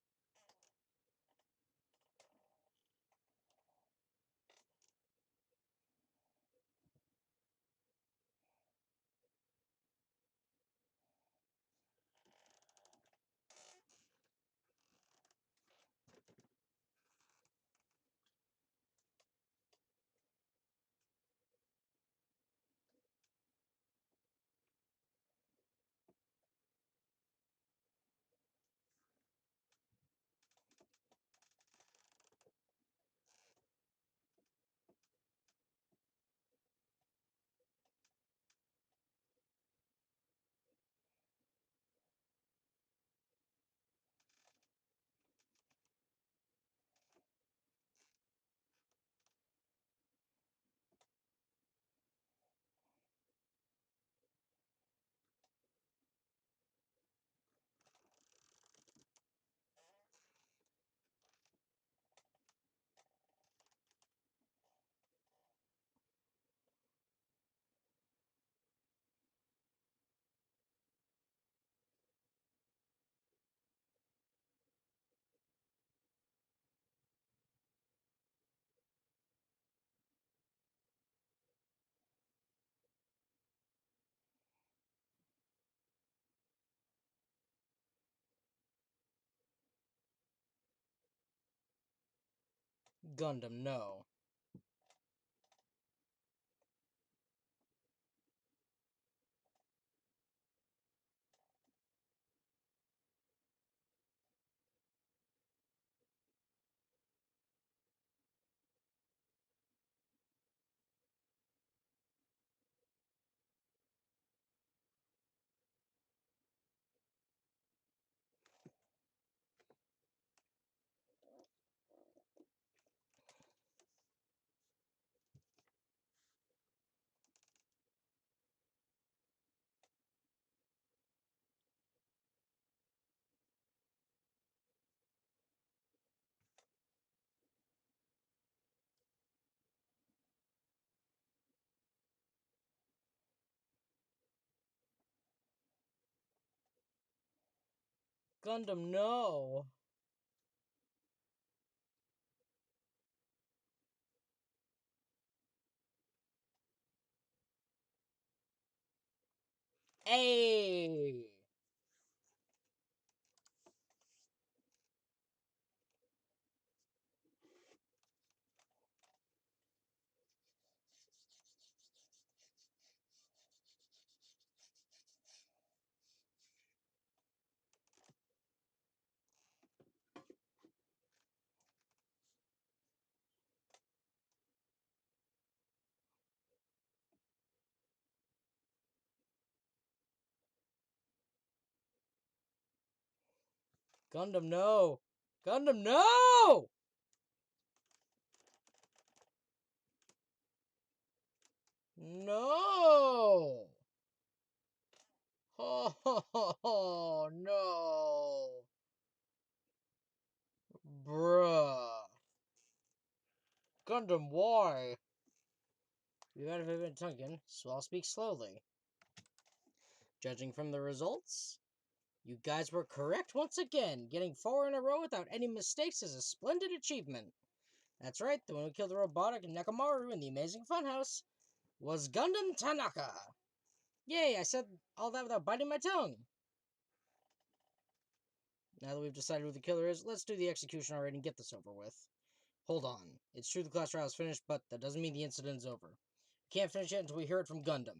Gundam, no. Gundam, no! Hey! Gundam, no! Gundam, no! No! Oh, no! Bruh. Gundam, why? You might have been tonguing, so I'll speak slowly. Judging from the results, you guys were correct once again. Getting 4 in a row without any mistakes is a splendid achievement. That's right, the one who killed the robotic Nekomaru in the Amazing Funhouse was Gundam Tanaka. Yay, I said all that without biting my tongue. Now that we've decided who the killer is, let's do the execution already and get this over with. Hold on. It's true the class trial is finished, but that doesn't mean the incident is over. We can't finish it until we hear it from Gundam.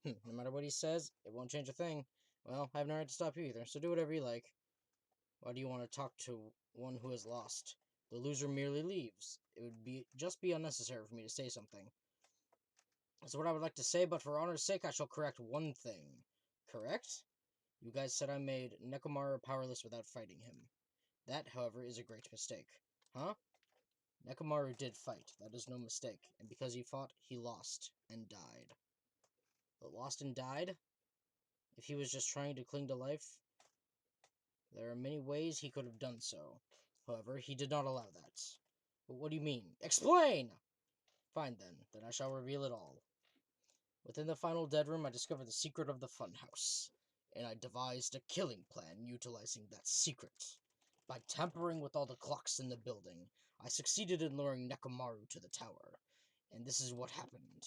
No matter what he says, it won't change a thing. Well, I have no right to stop you either, so do whatever you like. Why do you want to talk to one who has lost? The loser merely leaves. It would just be unnecessary for me to say something. That's what I would like to say, but for honor's sake, I shall correct one thing. Correct? You guys said I made Nekomaru powerless without fighting him. That, however, is a great mistake. Huh? Nekomaru did fight, that is no mistake, and because he fought, he lost, and died. But lost and died? If he was just trying to cling to life, there are many ways he could have done so. However, he did not allow that. But what do you mean? Explain! Fine then I shall reveal it all. Within the final dead room, I discovered the secret of the funhouse, and I devised a killing plan utilizing that secret. By tampering with all the clocks in the building, I succeeded in luring Nekomaru to the tower, and this is what happened.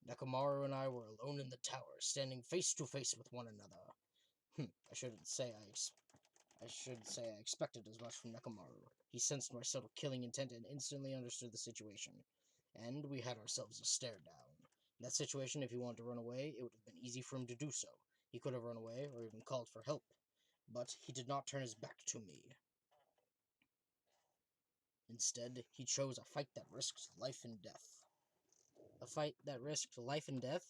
Nekomaru and I were alone in the tower, standing face to face with one another. I should say I expected as much from Nekomaru. He sensed my subtle killing intent and instantly understood the situation. And we had ourselves a stare down. In that situation, if he wanted to run away, it would have been easy for him to do so. He could have run away or even called for help. But he did not turn his back to me. Instead, he chose a fight that risked life and death. A fight that risked life and death?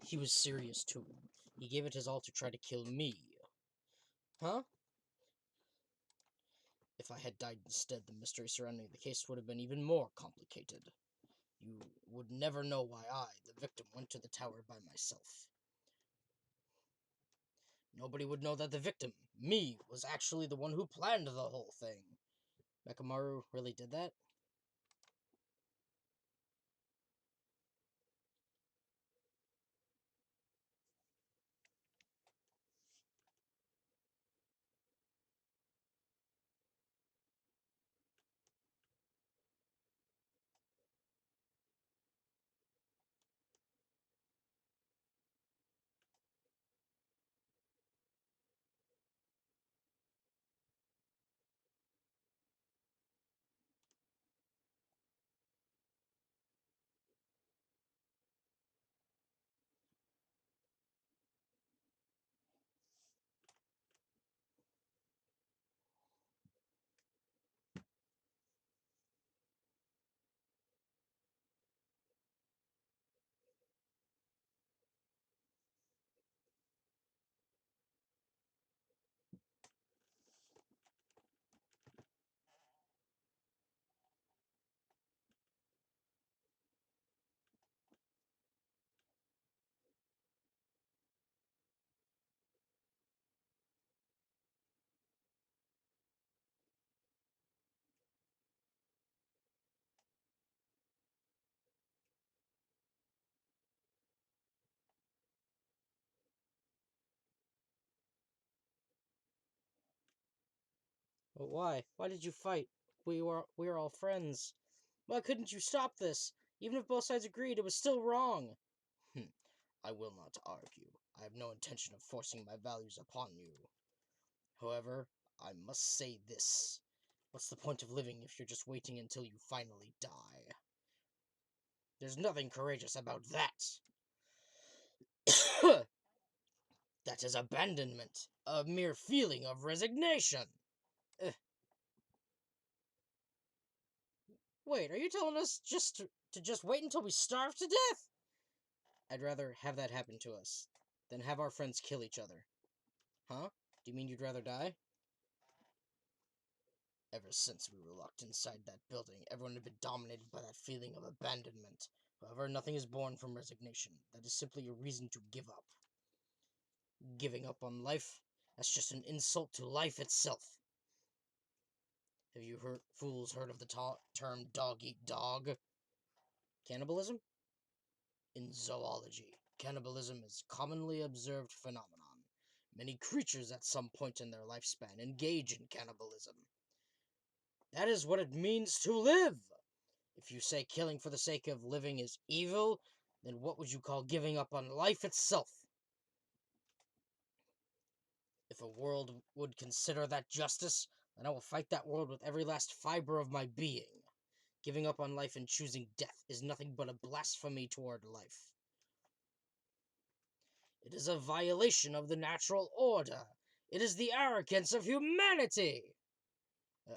He was serious too. He gave it his all to try to kill me. Huh? If I had died instead, the mystery surrounding the case would have been even more complicated. You would never know why I, the victim, went to the tower by myself. Nobody would know that the victim, me, was actually the one who planned the whole thing. Nekomaru really did that? But why? Why did you fight? We were all friends. Why couldn't you stop this? Even if both sides agreed, it was still wrong. Hm. I will not argue. I have no intention of forcing my values upon you. However, I must say this. What's the point of living if you're just waiting until you finally die? There's nothing courageous about that. That is abandonment, a mere feeling of resignation. Uh, Wait, are you telling us to just wait until we starve to death? I'd rather have that happen to us than have our friends kill each other. Huh? Do you mean you'd rather die? Ever since we were locked inside that building, everyone had been dominated by that feeling of abandonment. However, nothing is born from resignation. That is simply a reason to give up. Giving up on life? That's just an insult to life itself. Have you heard of the term dog eat dog? Cannibalism? In zoology, cannibalism is a commonly observed phenomenon. Many creatures at some point in their lifespan engage in cannibalism. That is what it means to live! If you say killing for the sake of living is evil, then what would you call giving up on life itself? If a world would consider that justice, then I will fight that world with every last fiber of my being. Giving up on life and choosing death is nothing but a blasphemy toward life. It is a violation of the natural order. It is the arrogance of humanity!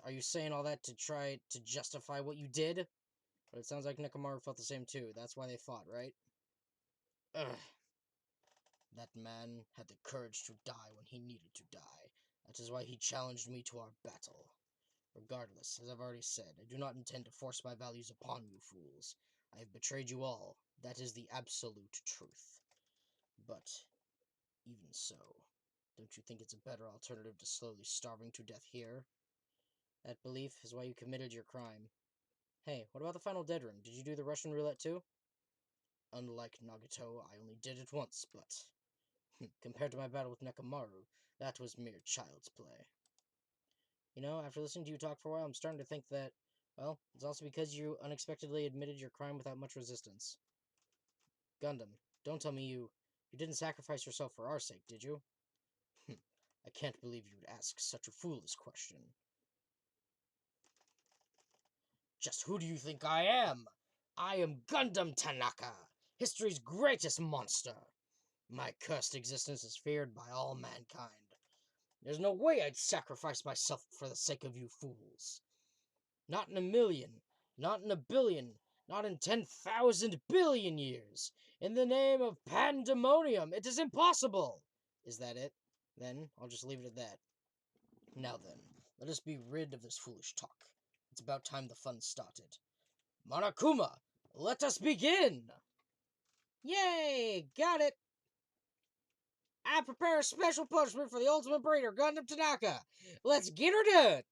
Are you saying all that to try to justify what you did? But it sounds like Nekomaru felt the same too. That's why they fought, right? Ugh. That man had the courage to die when he needed to die. That is why he challenged me to our battle. Regardless, as I've already said, I do not intend to force my values upon you fools. I have betrayed you all. That is the absolute truth. But, even so, don't you think it's a better alternative to slowly starving to death here? That belief is why you committed your crime. Hey, what about the final dead room? Did you do the Russian roulette too? Unlike Nagato, I only did it once, but compared to my battle with Nekomaru, that was mere child's play. You know, after listening to you talk for a while, I'm starting to think that, well, it's also because you unexpectedly admitted your crime without much resistance. Gundam, don't tell me you didn't sacrifice yourself for our sake, did you? I can't believe you'd ask such a foolish question. Just who do you think I am? I am Gundam Tanaka, history's greatest monster. My cursed existence is feared by all mankind. There's no way I'd sacrifice myself for the sake of you fools. Not in a million, not in a billion, not in 10,000 billion years. In the name of pandemonium, it is impossible! Is that it? Then I'll just leave it at that. Now then, let us be rid of this foolish talk. It's about time the fun started. Monokuma, let us begin! Yay! Got it! I prepare a special punishment for the ultimate breeder, Gundam Tanaka! Let's get her done!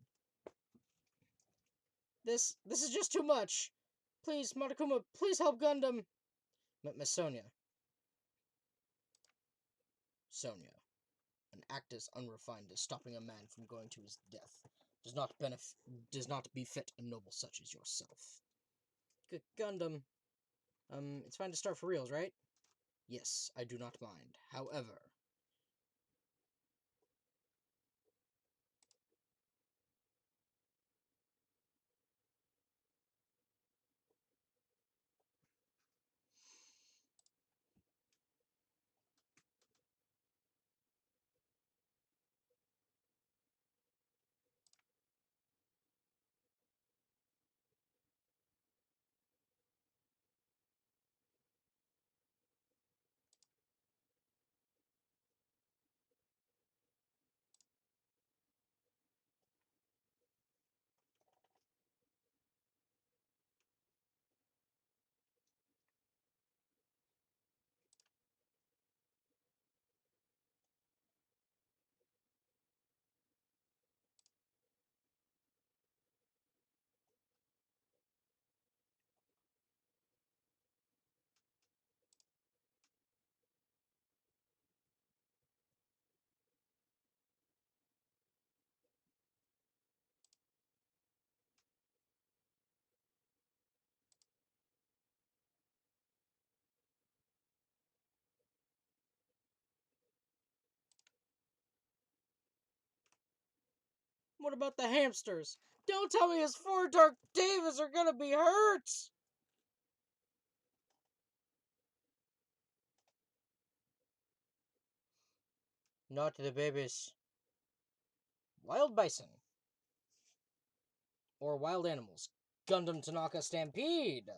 This is just too much. Please, Monokuma, please help Gundam. Miss Sonia. Sonia. An act as unrefined as stopping a man from going to his death does not befit a noble such as yourself. Gundam. It's fine to start for reals, right? Yes, I do not mind. However, What about the hamsters? Don't tell me his 4 Dark Devas are gonna be hurt! Not the babies. Wild bison. Or wild animals. Gundam Tanaka Stampede!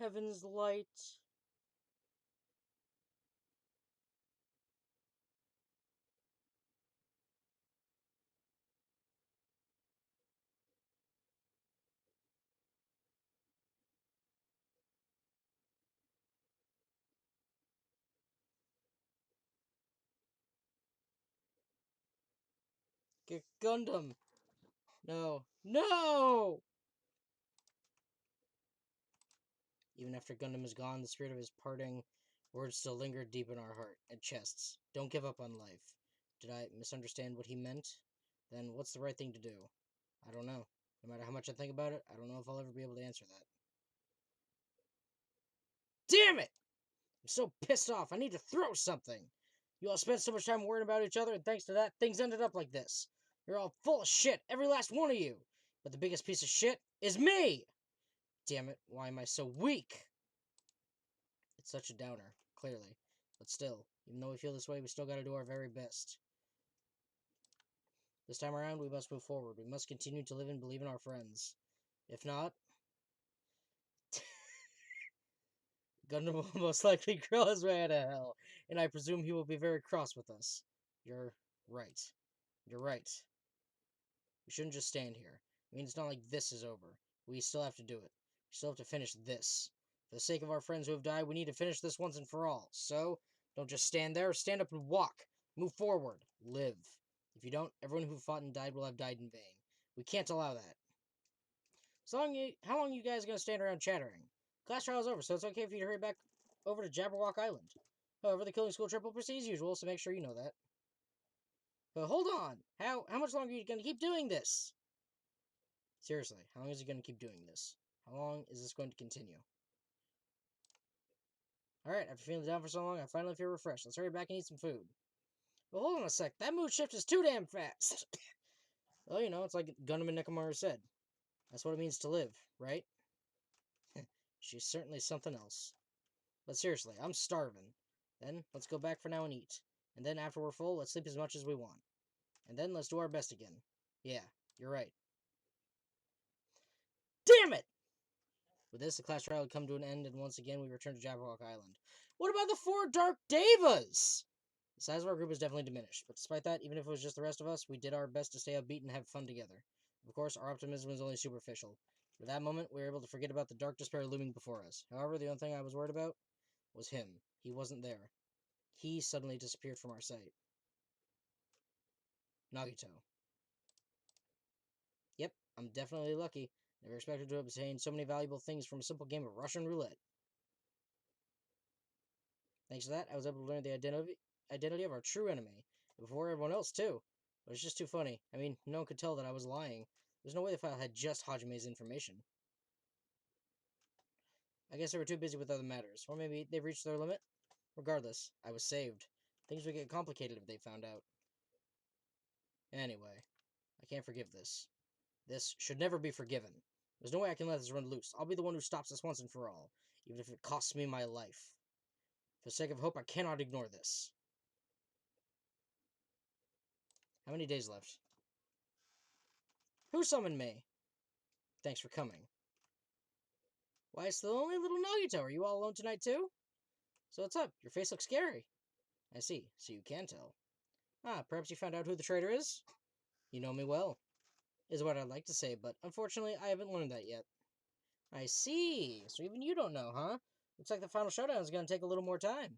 Heaven's light. Get Gundam! No. No! Even after Gundam is gone, the spirit of his parting words still linger deep in our heart and chests. Don't give up on life. Did I misunderstand what he meant? Then what's the right thing to do? I don't know. No matter how much I think about it, I don't know if I'll ever be able to answer that. Damn it! I'm so pissed off. I need to throw something. You all spent so much time worrying about each other, and thanks to that, things ended up like this. You're all full of shit, every last one of you. But the biggest piece of shit is me! Damn it, why am I so weak? It's such a downer, clearly. But still, even though we feel this way, we still gotta do our very best. This time around, we must move forward. We must continue to live and believe in our friends. If not, Gundam will most likely grill his way out of hell, and I presume he will be very cross with us. You're right. You're right. We shouldn't just stand here. I mean, it's not like this is over. We still have to do it. We still have to finish this. For the sake of our friends who have died, we need to finish this once and for all. So, don't just stand there. Stand up and walk. Move forward. Live. If you don't, everyone who fought and died will have died in vain. We can't allow that. How long are you guys going to stand around chattering? Class trial is over, so it's okay for you to hurry back over to Jabberwock Island. However, the killing school trip will proceed as usual, so make sure you know that. But hold on! How much longer are you going to keep doing this? Seriously, how long is he going to keep doing this? How long is this going to continue? Alright, after feeling down for so long, I finally feel refreshed. Let's hurry back and eat some food. But hold on a sec, that mood shift is too damn fast! Well, you know, it's like Gundam and Nekomaru said. That's what it means to live, right? She's certainly something else. But seriously, I'm starving. Then, let's go back for now and eat. And then, after we're full, let's sleep as much as we want. And then, let's do our best again. Yeah, you're right. Damn it! With this, the class trial had come to an end, and once again we returned to Jabberwock Island. What about the 4 Dark Devas? The size of our group was definitely diminished, but despite that, even if it was just the rest of us, we did our best to stay upbeat and have fun together. Of course, our optimism was only superficial. For that moment, we were able to forget about the dark despair looming before us. However, the only thing I was worried about was him. He wasn't there. He suddenly disappeared from our sight. Nagito. Yep, I'm definitely lucky. Never expected to obtain so many valuable things from a simple game of Russian roulette. Thanks to that, I was able to learn the identity of our true enemy. Before everyone else, too. But it's just too funny. I mean, no one could tell that I was lying. There's no way the file had just Hajime's information. I guess they were too busy with other matters. Or maybe they've reached their limit. Regardless, I was saved. Things would get complicated if they found out. Anyway, I can't forgive this. This should never be forgiven. There's no way I can let this run loose. I'll be the one who stops this once and for all, even if it costs me my life. For the sake of hope, I cannot ignore this. How many days left? Who summoned me? Thanks for coming. Why, it's the only little Nagito. Are you all alone tonight, too? So what's up? Your face looks scary. I see, so you can tell. Ah, perhaps you found out who the traitor is? You know me well, is what I'd like to say, but unfortunately I haven't learned that yet. I see, so even you don't know, huh? Looks like the final showdown is going to take a little more time.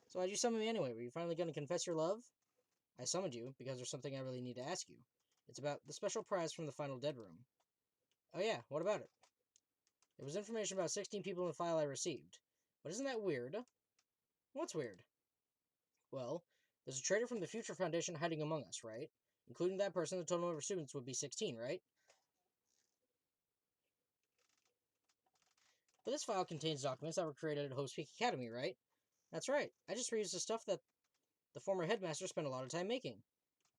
So why'd you summon me anyway? Were you finally going to confess your love? I summoned you because there's something I really need to ask you. It's about the special prize from the final dead room. Oh yeah, what about it? There was information about 16 people in the file I received. But isn't that weird? What's weird? Well, there's a traitor from the Future Foundation hiding among us, right? Including that person, the total number of students would be 16, right? But this file contains documents that were created at Hope's Peak Academy, right? That's right. I just reused the stuff that the former headmaster spent a lot of time making.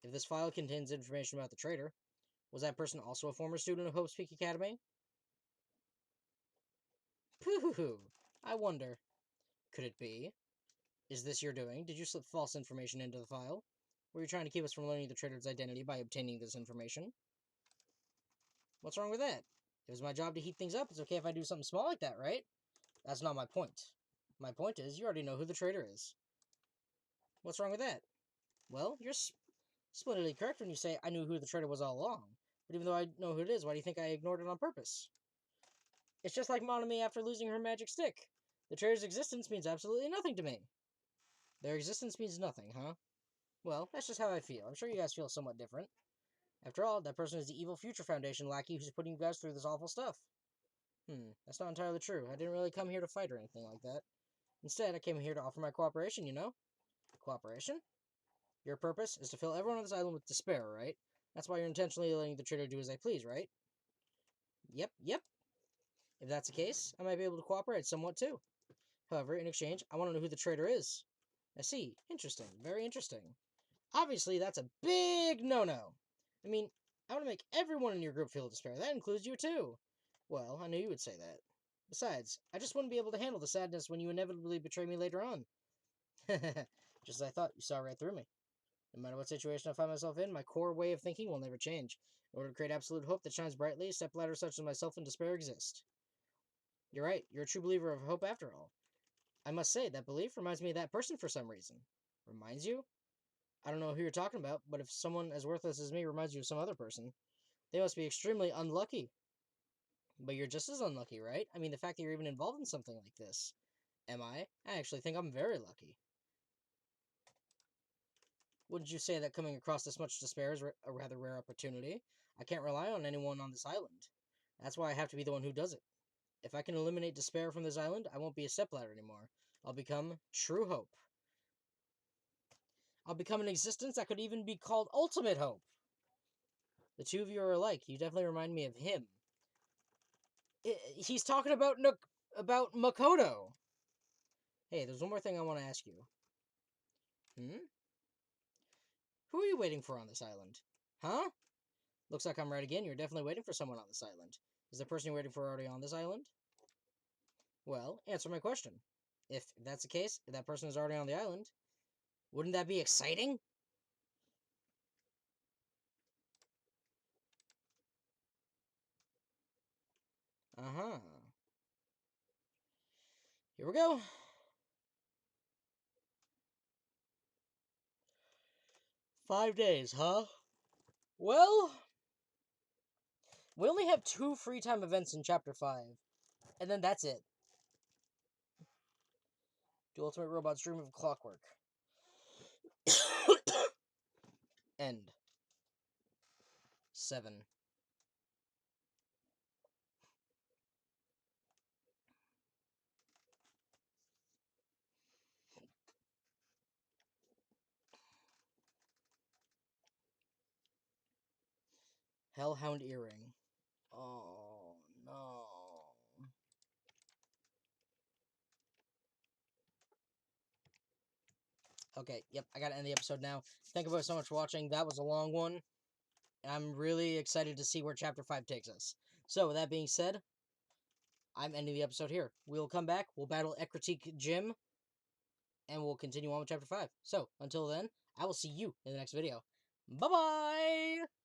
If this file contains information about the traitor, was that person also a former student of Hope's Peak Academy? Pooh, I wonder. Could it be? Is this your doing? Did you slip false information into the file? Were you trying to keep us from learning the traitor's identity by obtaining this information? What's wrong with that? If it's my job to heat things up, it's okay if I do something small like that, right? That's not my point. My point is, you already know who the traitor is. What's wrong with that? Well, you're splendidly correct when you say I knew who the traitor was all along. But even though I know who it is, why do you think I ignored it on purpose? It's just like Monami after losing her magic stick. The traitor's existence means absolutely nothing to me. Their existence means nothing, huh? Well, that's just how I feel. I'm sure you guys feel somewhat different. After all, that person is the evil Future Foundation lackey who's putting you guys through this awful stuff. That's not entirely true. I didn't really come here to fight or anything like that. Instead, I came here to offer my cooperation, you know? Cooperation? Your purpose is to fill everyone on this island with despair, right? That's why you're intentionally letting the traitor do as they please, right? Yep. If that's the case, I might be able to cooperate somewhat too. However, in exchange, I want to know who the traitor is. I see. Interesting. Very interesting. Obviously, that's a big no-no. I mean, I want to make everyone in your group feel despair. That includes you too. Well, I knew you would say that. Besides, I just wouldn't be able to handle the sadness when you inevitably betray me later on. Just as I thought, you saw right through me. No matter what situation I find myself in, my core way of thinking will never change. In order to create absolute hope that shines brightly, step-ladders such as myself in despair exist. You're right, you're a true believer of hope after all. I must say, that belief reminds me of that person for some reason. Reminds you? I don't know who you're talking about, but if someone as worthless as me reminds you of some other person, they must be extremely unlucky. But you're just as unlucky, right? I mean, the fact that you're even involved in something like this. Am I? I actually think I'm very lucky. Wouldn't you say that coming across this much despair is a rather rare opportunity? I can't rely on anyone on this island. That's why I have to be the one who does it. If I can eliminate despair from this island, I won't be a stepladder anymore. I'll become true hope. I'll become an existence that could even be called ultimate hope. The two of you are alike. You definitely remind me of him. He's talking about Makoto. Hey, there's one more thing I want to ask you. Who are you waiting for on this island? Huh? Looks like I'm right again. You're definitely waiting for someone on this island. Is the person you're waiting for already on this island? Well, answer my question. If that's the case, if that person is already on the island, wouldn't that be exciting? Uh-huh. Here we go. 5 days, huh? Well, we only have 2 free time events in Chapter 5. And then that's it. Do Ultimate Robot's Dream of Clockwork. End. 7. Hellhound Earring. Oh, no. Okay, yep, I gotta end the episode now. Thank you both so much for watching. That was a long one. I'm really excited to see where Chapter 5 takes us. So, with that being said, I'm ending the episode here. We'll come back, we'll battle Ekritique Jim, and we'll continue on with Chapter 5. So, until then, I will see you in the next video. Bye-bye!